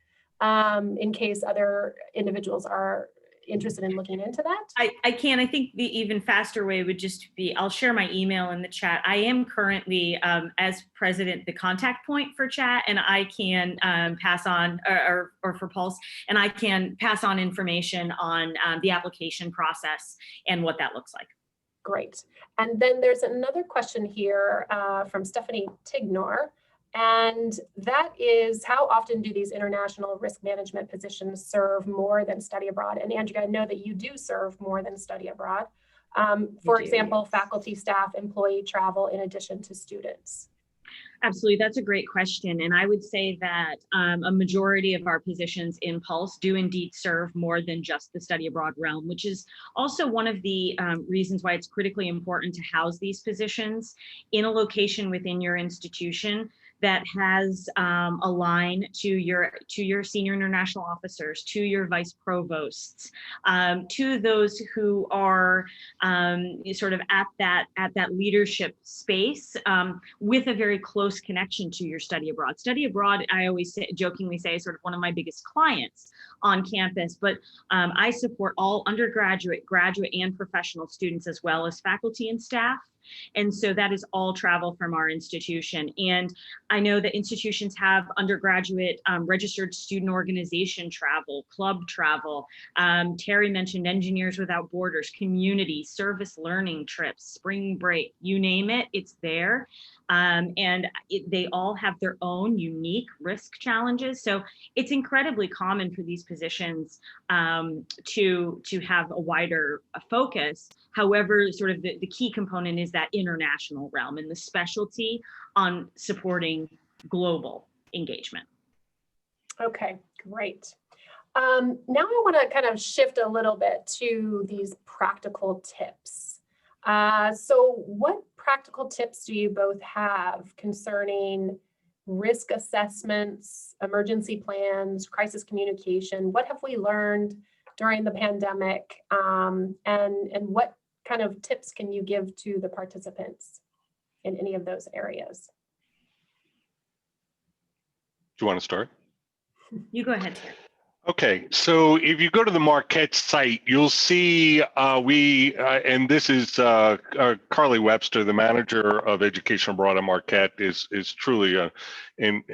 in case other individuals are interested in looking into that. I can. I think the even faster way would just be, I'll share my email in the chat. I am currently, as president, the contact point for chat, and I can pass on, or for Pulse, and I can pass on information on the application process and what that looks like. Great. And then there's another question here from Stephanie Tignor. And that is, how often do these international risk management positions serve more than study abroad? And Andrea, I know that you do serve more than study abroad. For example, faculty, staff, employee travel in addition to students. Absolutely, that's a great question. And I would say that a majority of our positions in Pulse do indeed serve more than just the study abroad realm, which is also one of the reasons why it's critically important to house these positions in a location within your institution that has a line to your senior international officers, to your vice provosts, to those who are sort of at that leadership space with a very close connection to your study abroad. Study abroad, I always jokingly say, is sort of one of my biggest clients on campus, but I support all undergraduate, graduate, and professional students, as well as faculty and staff. And so that is all travel from our institution. And I know that institutions have undergraduate registered student organization travel, club travel. Terry mentioned Engineers Without Borders, community, service learning trips, spring break, you name it, it's there. They all have their own unique risk challenges. So it's incredibly common for these positions to have a wider focus. However, sort of the key component is that international realm and the specialty on supporting global engagement. Okay, great. Now I want to kind of shift a little bit to these practical tips. So what practical tips do you both have concerning risk assessments, emergency plans, crisis communication? What have we learned during the pandemic, and what kind of tips can you give to the participants in any of those areas? Do you want to start? You go ahead, Terry. Okay, so if you go to the Marquette site, you'll see and this is Carly Webster, the manager of education abroad at Marquette, is truly an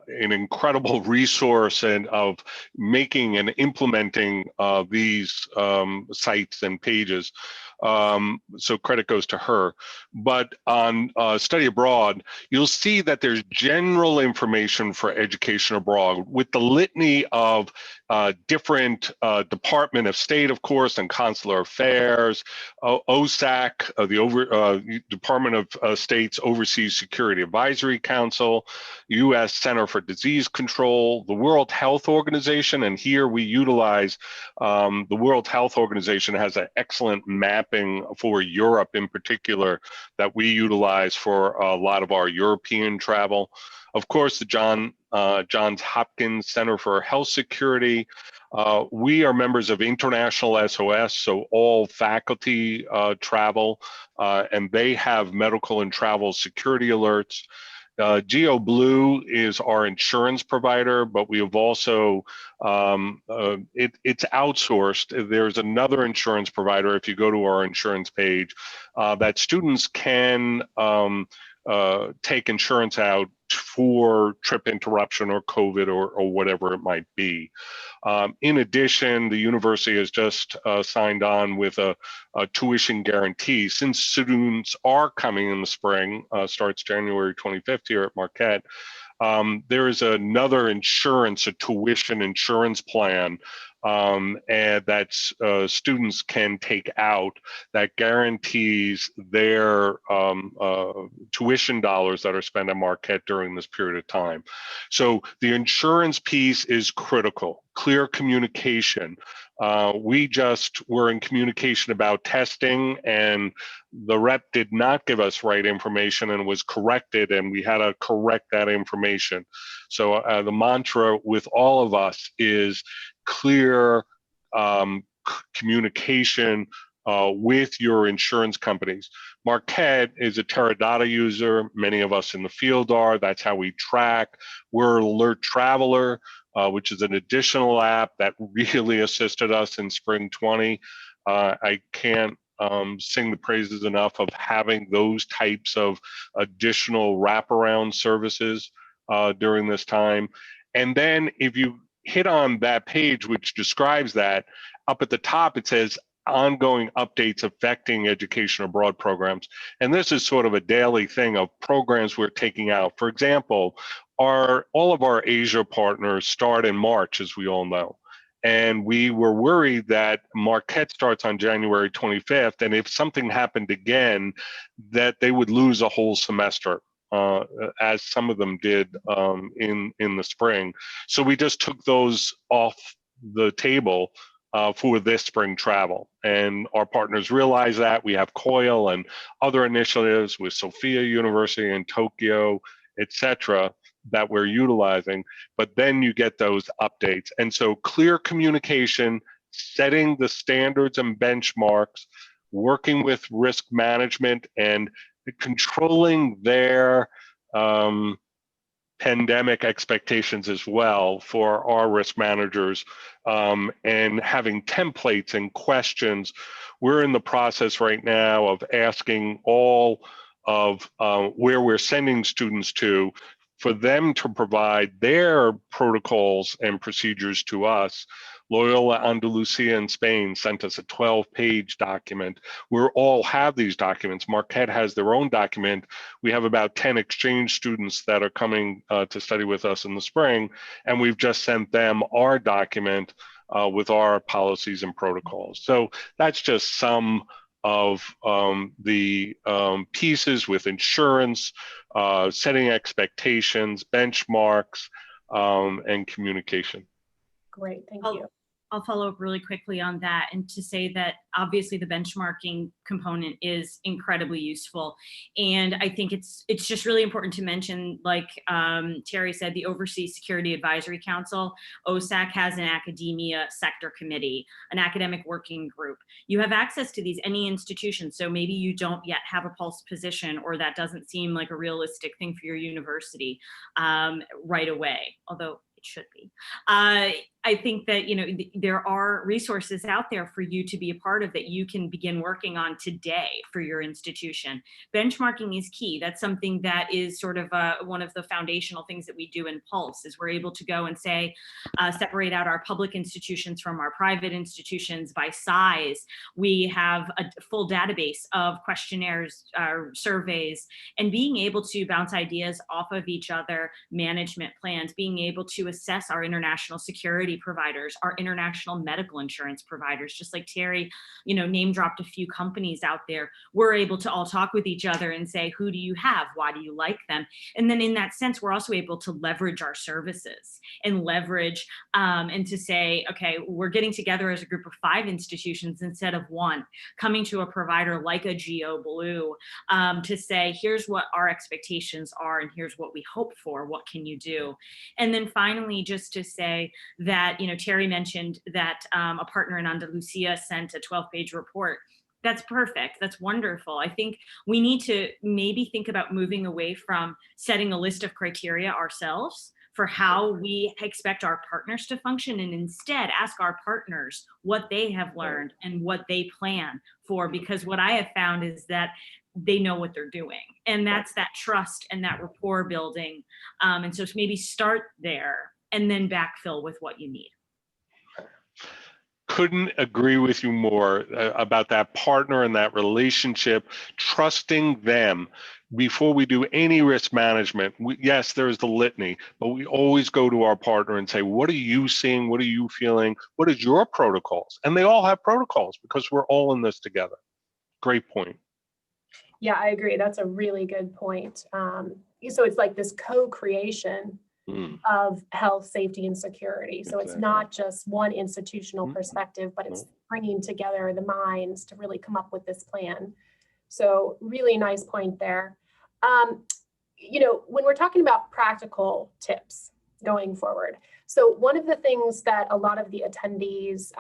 incredible resource and of making and implementing these sites and pages. So credit goes to her. But on study abroad, you'll see that there's general information for education abroad with the litany of different Department of State, of course, and Consular Affairs, OSAC, the Department of State's Overseas Security Advisory Council, U.S. Center for Disease Control, the World Health Organization, and here we utilize the World Health Organization has an excellent mapping for Europe in particular that we utilize for a lot of our European travel. Of course, the Johns Hopkins Center for Health Security. We are members of International SOS, so all faculty travel, and they have medical and travel security alerts. GeoBlue is our insurance provider, but we have also, it's outsourced. There's another insurance provider, if you go to our insurance page, that students can take insurance out for trip interruption or COVID or whatever it might be. In addition, the university has just signed on with a tuition guarantee. Since students are coming in the spring, starts January 25th here at Marquette, there is another insurance, a tuition insurance plan and that students can take out that guarantees their tuition dollars that are spent at Marquette during this period of time. So the insurance piece is critical. Clear communication. We just were in communication about testing, and the rep did not give us right information and was corrected, and we had to correct that information. So the mantra with all of us is clear communication with your insurance companies. Marquette is a Teradata user. Many of us in the field are. That's how we track. We're Alert Traveler, which is an additional app that really assisted us in spring 20. I can't sing the praises enough of having those types of additional wraparound services during this time. And then if you hit on that page, which describes that, up at the top, it says ongoing updates affecting education abroad programs. And this is sort of a daily thing of programs we're taking out. For example, all of our Asia partners start in March, as we all know. And we were worried that Marquette starts on January 25th, and if something happened again, that they would lose a whole semester. As some of them did in the spring. So we just took those off the table for this spring travel. And our partners realize that. We have COIL and other initiatives with Sophia University in Tokyo, et cetera, that we're utilizing. But then you get those updates. And so clear communication, setting the standards and benchmarks, working with risk management, and controlling their pandemic expectations as well for our risk managers, and having templates and questions. We're in the process right now of asking all of where we're sending students to, for them to provide their protocols and procedures to us. Loyola Andalusia in Spain sent us a 12-page document. We all have these documents. Marquette has their own document. We have about 10 exchange students that are coming to study with us in the spring, and we've just sent them our document with our policies and protocols. So that's just some of the pieces with insurance, setting expectations, benchmarks, and communication. Great, thank you. I'll follow up really quickly on that, and to say that obviously the benchmarking component is incredibly useful. And I think it's just really important to mention, like Terry said, the Overseas Security Advisory Council, OSAC, has an academia sector committee, an academic working group. You have access to these, any institution, so maybe you don't yet have a pulse position, or that doesn't seem like a realistic thing for your university right away, although it should be. I think that, there are resources out there for you to be a part of that you can begin working on today for your institution. Benchmarking is key. That's something that is sort of one of the foundational things that we do in Pulse, is we're able to go and say, separate out our public institutions from our private institutions by size. We have a full database of questionnaires, surveys, and being able to bounce ideas off of each other, management plans, being able to assess our international security providers, our international medical insurance providers. Just like Terry, name dropped a few companies out there. We're able to all talk with each other and say, who do you have? Why do you like them? And then in that sense, we're also able to leverage our services and leverage and to say, okay, we're getting together as a group of 5 institutions instead of 1, coming to a provider like a Geo Blue to say, here's what our expectations are and here's what we hope for. What can you do? And then finally, just to say that, Terry mentioned that a partner in Andalusia sent a 12-page report. That's perfect. That's wonderful. I think we need to maybe think about moving away from setting a list of criteria ourselves for how we expect our partners to function, and instead ask our partners what they have learned and what they plan for, because what I have found is that they know what they're doing, and that's that trust and that rapport building. And so maybe start there and then backfill with what you need. Couldn't agree with you more about that partner and that relationship, trusting them before we do any risk management. Yes, there's the litany, but we always go to our partner and say, what are you seeing? What are you feeling? What is your protocols? And they all have protocols because we're all in this together. Great point. Yeah, I agree. That's a really good point. So it's like this co-creation of health, safety, and security. So it's not just one institutional perspective, but it's bringing together the minds to really come up with this plan. So really nice point there. When we're talking about practical tips going forward, so one of the things that a lot of the attendees,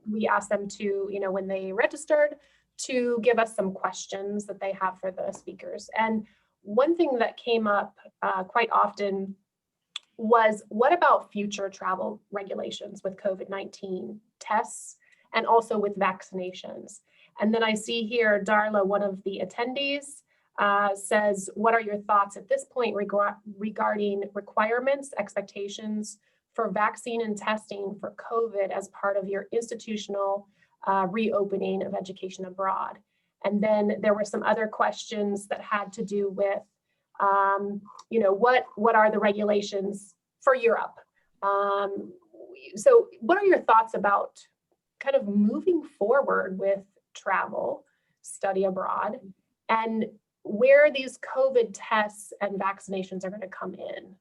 we asked them to, when they registered, to give us some questions that they have for the speakers. And one thing that came up quite often was, what about future travel regulations with COVID-19 tests and also with vaccinations? And then I see here, Darla, one of the attendees, says, what are your thoughts at this point regarding requirements, expectations for vaccine and testing for COVID as part of your institutional reopening of education abroad? And then there were some other questions that had to do with, what are the regulations for Europe? So what are your thoughts about kind of moving forward with travel, study abroad, and where these COVID tests and vaccinations are going to come in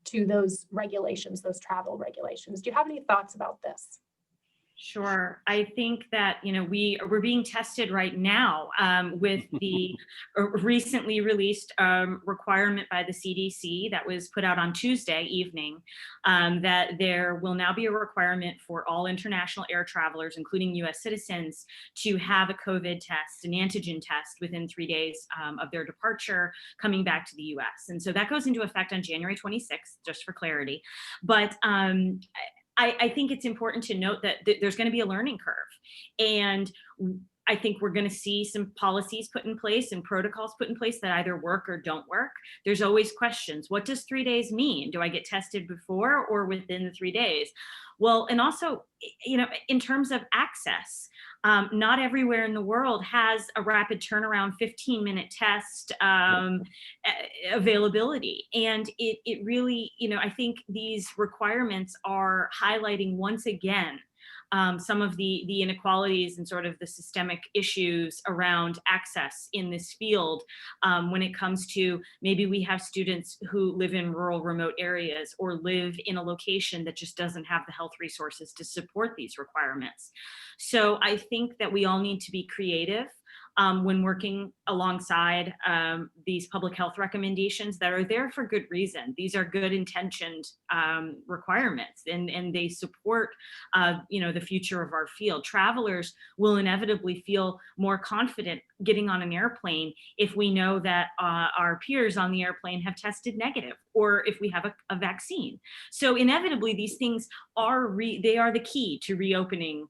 to those regulations, those travel regulations? Do you have any thoughts about this? Sure. I think that, we're being tested right now with the recently released requirement by the CDC that was put out on Tuesday evening, that there will now be a requirement for all international air travelers, including US citizens, to have a COVID test, an antigen test, within 3 days of their departure coming back to the US. And so that goes into effect on January 26th, just for clarity. But I think it's important to note that there's going to be a learning curve. And I think we're going to see some policies put in place and protocols put in place that either work or don't work. There's always questions. What does 3 days mean? Do I get tested before or within the 3 days? Well, and also, in terms of access, not everywhere in the world has a rapid turnaround 15-minute test availability. And it really, I think these requirements are highlighting once again some of the inequalities and sort of the systemic issues around access in this field when it comes to, maybe we have students who live in rural, remote areas or live in a location that just doesn't have the health resources to support these requirements. So I think that we all need to be creative when working alongside these public health recommendations that are there for good reason. These are good intentioned requirements, and they support the future of our field. Travelers will inevitably feel more confident getting on an airplane if we know that our peers on the airplane have tested negative, or if we have a vaccine. So inevitably, these things are the key to reopening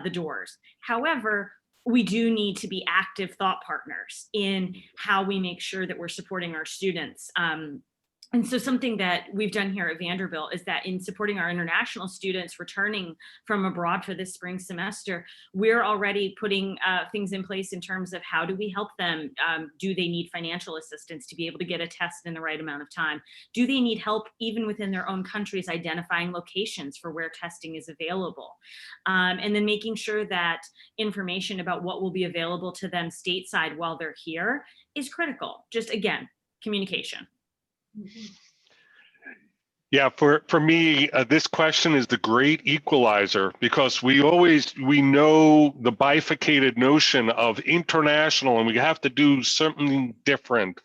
the doors. However, we do need to be active thought partners in how we make sure that we're supporting our students. And so something that we've done here at Vanderbilt is that in supporting our international students returning from abroad for this spring semester, we're already putting things in place in terms of how do we help them? Do they need financial assistance to be able to get a test in the right amount of time? Do they need help even within their own countries identifying locations for where testing is available? And then making sure that information about what will be available to them stateside while they're here is critical. Just again, communication. Yeah, for me, this question is the great equalizer, because we know the bifurcated notion of international, and we have to do something different.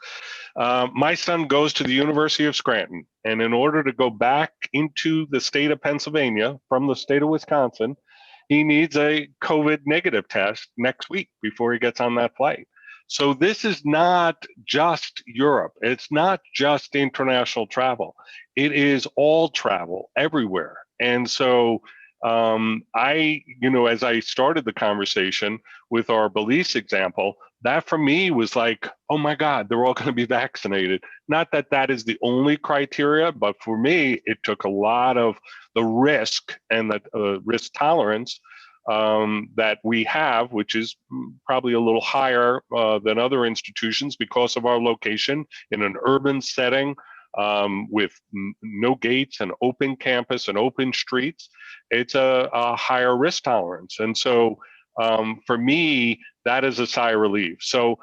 My son goes to the University of Scranton, and in order to go back into the state of Pennsylvania from the state of Wisconsin, he needs a COVID negative test next week before he gets on that flight. So this is not just Europe. It's not just international travel. It is all travel everywhere. And so as I started the conversation with our Belize example, that for me was like, oh my God, they're all going to be vaccinated. Not that that is the only criteria, but for me, it took a lot of the risk and the risk tolerance that we have, which is probably a little higher than other institutions because of our location in an urban setting with no gates and open campus and open streets. It's a higher risk tolerance. And so for me, that is a sigh of relief. So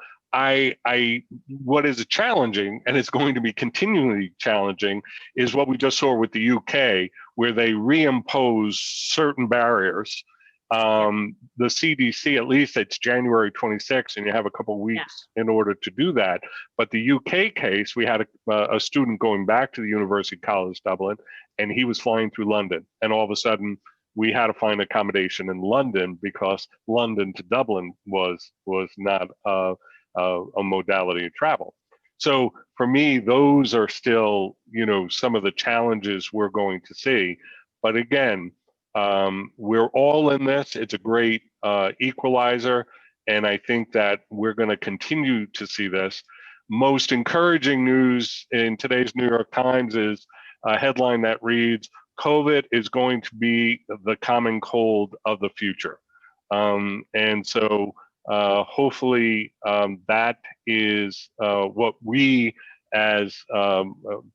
what is challenging, and it's going to be continually challenging, is what we just saw with the UK, where they reimpose certain barriers. The CDC, at least it's January 26th, and you have a couple of weeks in order to do that. But the UK case, we had a student going back to the University College Dublin, and he was flying through London. And all of a sudden, we had to find accommodation in London because London to Dublin was not a modality of travel. So for me, those are still, some of the challenges we're going to see. But again, we're all in this. It's a great equalizer, and I think that we're going to continue to see this. Most encouraging news in today's New York Times is a headline that reads, COVID is going to be the common cold of the future. And so hopefully that is what we as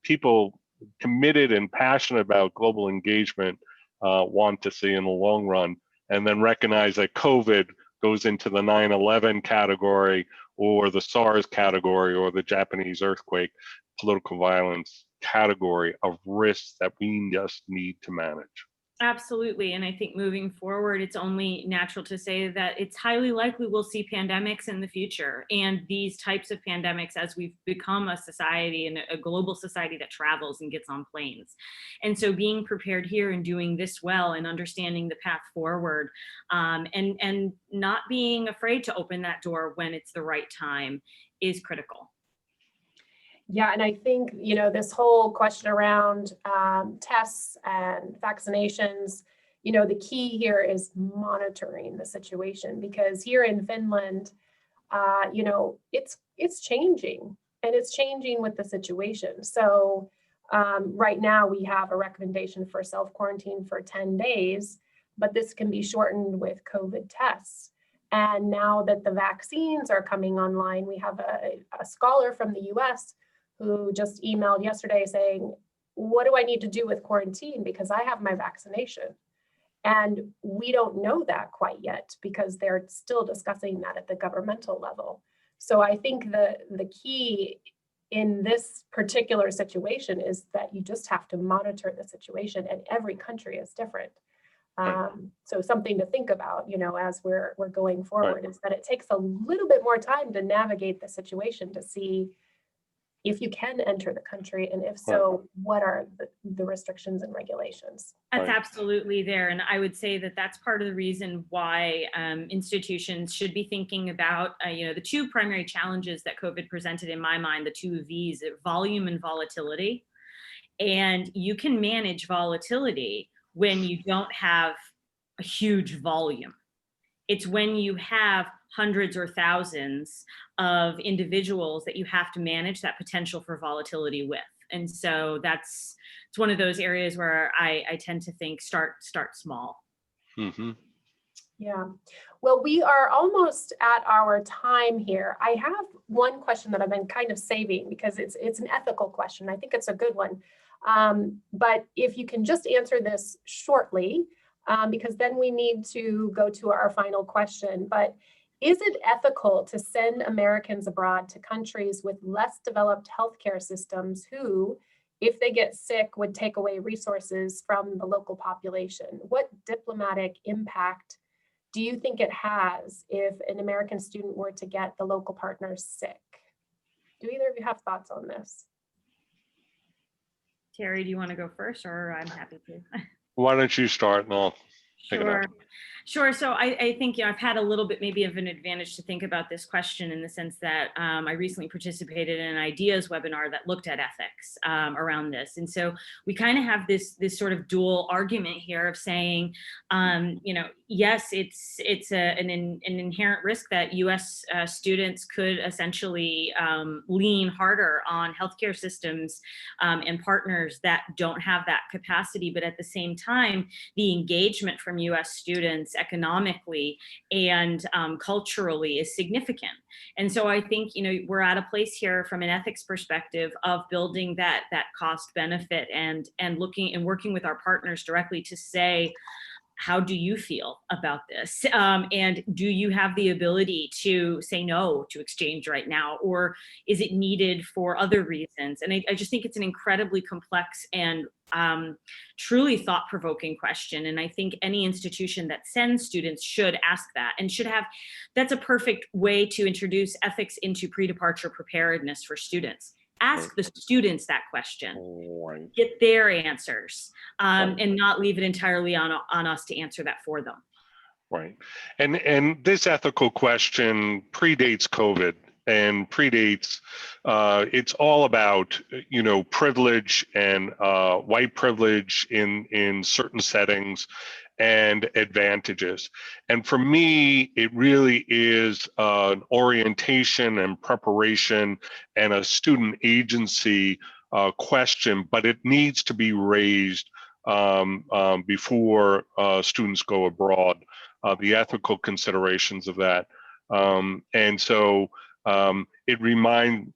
people committed and passionate about global engagement want to see in the long run, and then recognize that COVID goes into the 9/11 category or the SARS category or the Japanese earthquake, political violence category of risks that we just need to manage. Absolutely. And I think moving forward, it's only natural to say that it's highly likely we'll see pandemics in the future. And these types of pandemics as we've become a society and a global society that travels and gets on planes. And so being prepared here and doing this well and understanding the path forward and not being afraid to open that door when it's the right time is critical. Yeah, and I think, this whole question around tests and vaccinations, the key here is monitoring the situation, because here in Finland, it's changing, and it's changing with the situation. So right now we have a recommendation for self-quarantine for 10 days, but this can be shortened with COVID tests. And now that the vaccines are coming online, we have a scholar from the US who just emailed yesterday saying, what do I need to do with quarantine? Because I have my vaccination. And we don't know that quite yet, because they're still discussing that at the governmental level. So I think the key in this particular situation is that you just have to monitor the situation, and every country is different. So something to think about, as we're going forward, is that it takes a little bit more time to navigate the situation to see if you can enter the country, and if so, what are the restrictions and regulations? That's absolutely there. And I would say that that's part of the reason why institutions should be thinking about, the two primary challenges that COVID presented in my mind, the two V's, volume and volatility. And you can manage volatility when you don't have a huge volume. It's when you have hundreds or thousands of individuals that you have to manage that potential for volatility with. And so it's one of those areas where I tend to think start small. Mm-hmm. Yeah. Well, we are almost at our time here. I have one question that I've been kind of saving because it's an ethical question. I think it's a good one. But if you can just answer this shortly, because then we need to go to our final question. But is it ethical to send Americans abroad to countries with less developed healthcare systems who, if they get sick, would take away resources from the local population? What diplomatic impact do you think it has if an American student were to get the local partners sick? Do either of you have thoughts on this? Terry, do you want to go first, or I'm happy to? Why don't you start and I'll pick it up. Sure. So I think, I've had a little bit maybe of an advantage to think about this question in the sense that I recently participated in an IDEAS webinar that looked at ethics around this. And so we kind of have this sort of dual argument here of saying, yes, it's an inherent risk that US students could essentially lean harder on healthcare systems and partners that don't have that capacity. But at the same time, the engagement from US students economically and culturally is significant. And so I think, we're at a place here from an ethics perspective of building that cost benefit and looking and working with our partners directly to say, how do you feel about this? And do you have the ability to say no to exchange right now? Or is it needed for other reasons? And I just think it's an incredibly complex and truly thought-provoking question. And I think any institution that sends students should ask that and that's a perfect way to introduce ethics into pre-departure preparedness for students. Ask the students that question, get their answers, and not leave it entirely on us to answer that for them. Right. And this ethical question predates COVID and predates, it's all about, privilege and white privilege in certain settings and advantages. And for me, it really is an orientation and preparation and a student agency question, but it needs to be raised before students go abroad, the ethical considerations of that. And so it reminds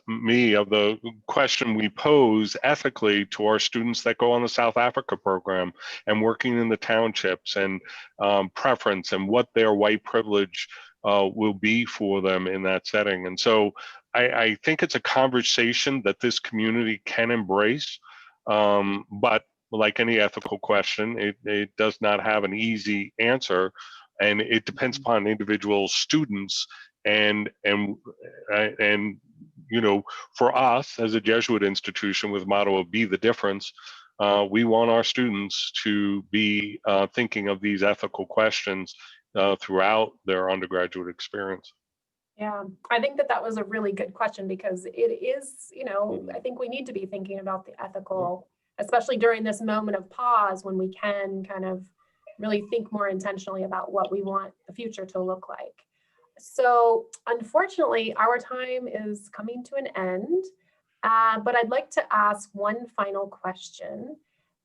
me of the question we pose ethically to our students that go on the South Africa program and working in the townships, and preference and what their white privilege will be for them in that setting. And so I think it's a conversation that this community can embrace, but like any ethical question, it does not have an easy answer, and it depends upon individual students. And for us as a Jesuit institution with motto of "Be the Difference," we want our students to be thinking of these ethical questions throughout their undergraduate experience. Yeah, I think that was a really good question, because it is, I think we need to be thinking about the ethical, especially during this moment of pause when we can kind of really think more intentionally about what we want the future to look like. So unfortunately, our time is coming to an end, but I'd like to ask one final question.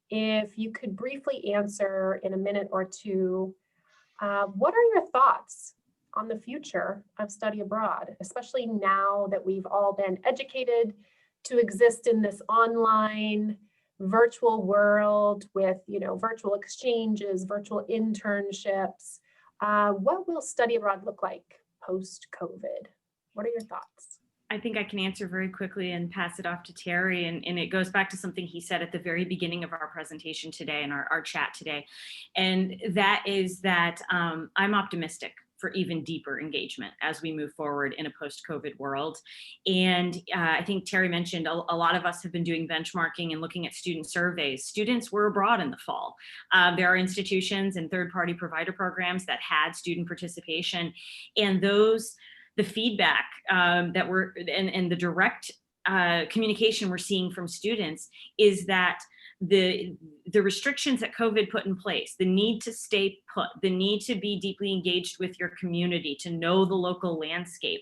If you could briefly answer in a minute or two, what are your thoughts on the future of study abroad, especially now that we've all been educated to exist in this online virtual world with, virtual exchanges, virtual internships? What will study abroad look like post-COVID? What are your thoughts? I think I can answer very quickly and pass it off to Terry. And it goes back to something he said at the very beginning of our presentation today and our chat today. And that is that I'm optimistic for even deeper engagement as we move forward in a post-COVID world. And I think Terry mentioned a lot of us have been doing benchmarking and looking at student surveys. Students were abroad in the fall. There are institutions and third-party provider programs that had student participation, and the feedback that we're and the direct communication we're seeing from students is that the restrictions that COVID put in place, the need to stay put, the need to be deeply engaged with your community, to know the local landscape,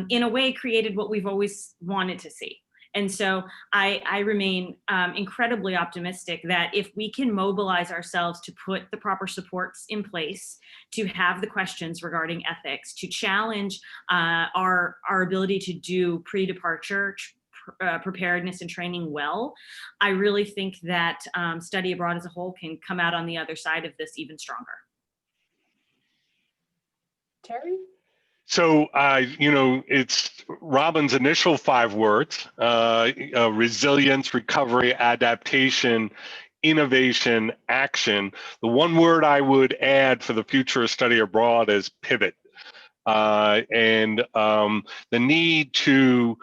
in a way created what we've always wanted to see. And so I remain incredibly optimistic that if we can mobilize ourselves to put the proper supports in place, to have the questions regarding ethics, to challenge our ability to do pre-departure preparedness and training well, I really think that study abroad as a whole can come out on the other side of this even stronger. Terry? So, it's Robin's initial 5 words, resilience, recovery, adaptation, innovation, action. The one word I would add for the future of study abroad is pivot. And the need to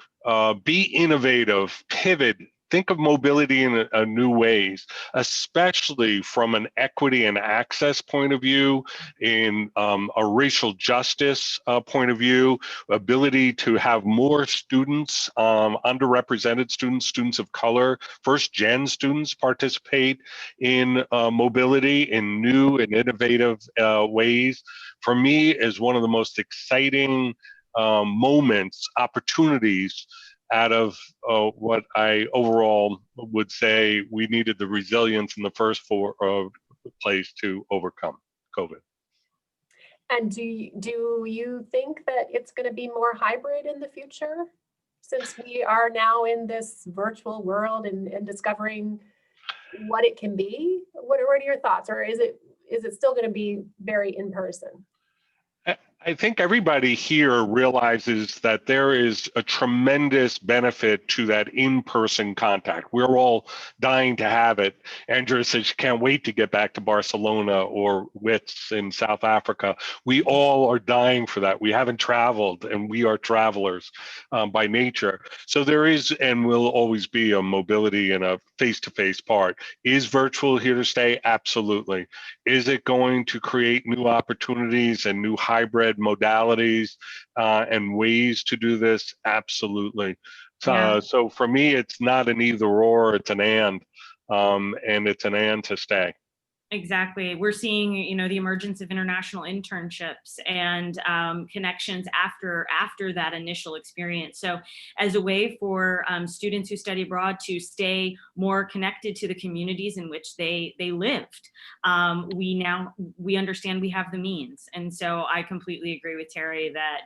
be innovative, pivot, think of mobility in new ways, especially from an equity and access point of view, in a racial justice point of view, ability to have more students, underrepresented students, students of color, first-gen students participate in mobility in new and innovative ways. For me, is one of the most exciting moments, opportunities out of what I overall would say we needed the resilience in the first place to overcome COVID. And do you think that it's going to be more hybrid in the future, since we are now in this virtual world and discovering what it can be? What are your thoughts, or is it still going to be very in person? I think everybody here realizes that there is a tremendous benefit to that in-person contact. We're all dying to have it. Andrea says she can't wait to get back to Barcelona or WITS in South Africa. We all are dying for that. We haven't traveled, and we are travelers by nature. So there is and will always be a mobility and a face-to-face part. Is virtual here to stay? Absolutely. Is it going to create new opportunities and new hybrid modalities and ways to do this? Absolutely. So for me, it's not an either or, it's an and it's an and to stay. Exactly. We're seeing, the emergence of international internships and connections after that initial experience. So as a way for students who study abroad to stay more connected to the communities in which they lived, we understand we have the means. And so I completely agree with Terry that,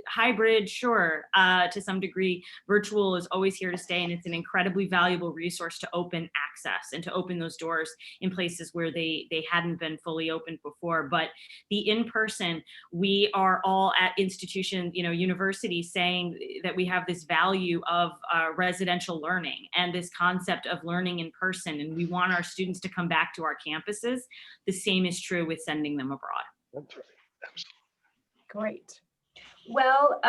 hybrid, sure, to some degree, virtual is always here to stay. And it's an incredibly valuable resource to open access and to open those doors in places where they hadn't been fully opened before. But the in-person, we are all at institutions, universities, saying that we have this value of residential learning and this concept of learning in person, and we want our students to come back to our campuses. The same is true with sending them abroad. That's right. Absolutely. Great. Well,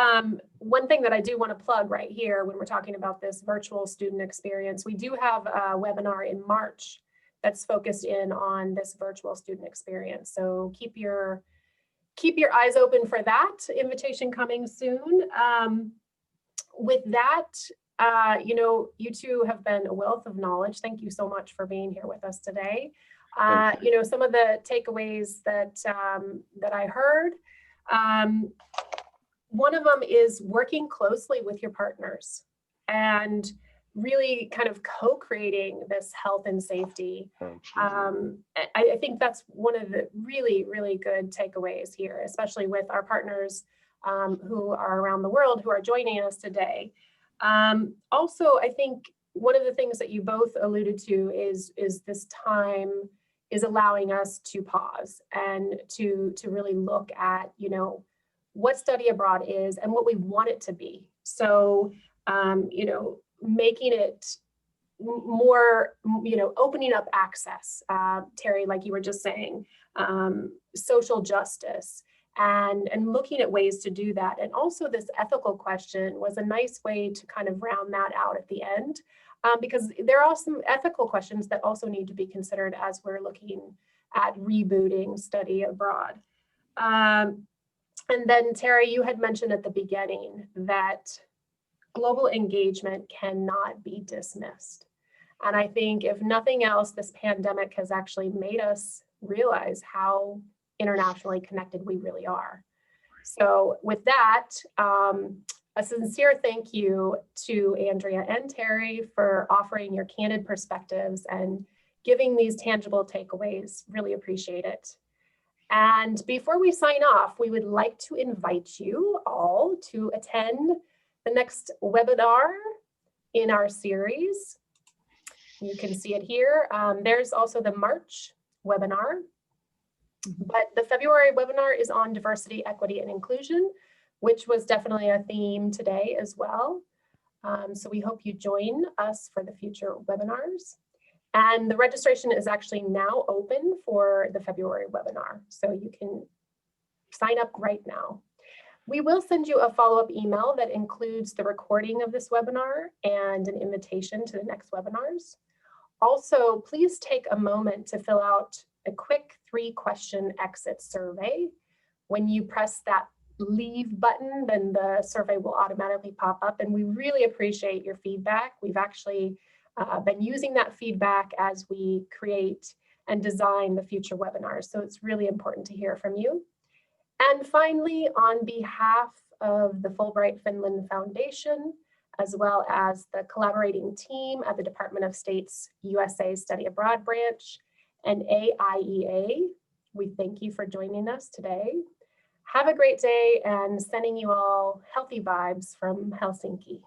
one thing that I do want to plug right here when we're talking about this virtual student experience, we do have a webinar in March that's focused in on this virtual student experience. So keep your eyes open for that. Invitation coming soon. With that, you two have been a wealth of knowledge. Thank you so much for being here with us today. Some of the takeaways that I heard. One of them is working closely with your partners and really kind of co-creating this health and safety. I think that's one of the really, really good takeaways here, especially with our partners who are around the world who are joining us today. Also, I think one of the things that you both alluded to is this time is allowing us to pause and to really look at, what study abroad is and what we want it to be. So, making it more, opening up access, Terry, like you were just saying, social justice, and looking at ways to do that. And also this ethical question was a nice way to kind of round that out at the end, because there are some ethical questions that also need to be considered as we're looking at rebooting study abroad. And then Terry, you had mentioned at the beginning that global engagement cannot be dismissed. And I think if nothing else, this pandemic has actually made us realize how internationally connected we really are. So with that, a sincere thank you to Andrea and Terry for offering your candid perspectives and giving these tangible takeaways. Really appreciate it. And before we sign off, we would like to invite you all to attend the next webinar in our series. You can see it here. There's also the March webinar, but the February webinar is on diversity, equity, and inclusion, which was definitely a theme today as well. So we hope you join us for the future webinars. And the registration is actually now open for the February webinar, so you can sign up right now. We will send you a follow-up email that includes the recording of this webinar and an invitation to the next webinars. Also, please take a moment to fill out a quick 3-question exit survey. When you press that leave button, then the survey will automatically pop up, and we really appreciate your feedback. We've actually been using that feedback as we create and design the future webinars, so it's really important to hear from you. And finally, on behalf of the Fulbright Finland Foundation, as well as the collaborating team at the Department of State's USA Study Abroad branch and AIEA, we thank you for joining us today. Have a great day, and sending you all healthy vibes from Helsinki.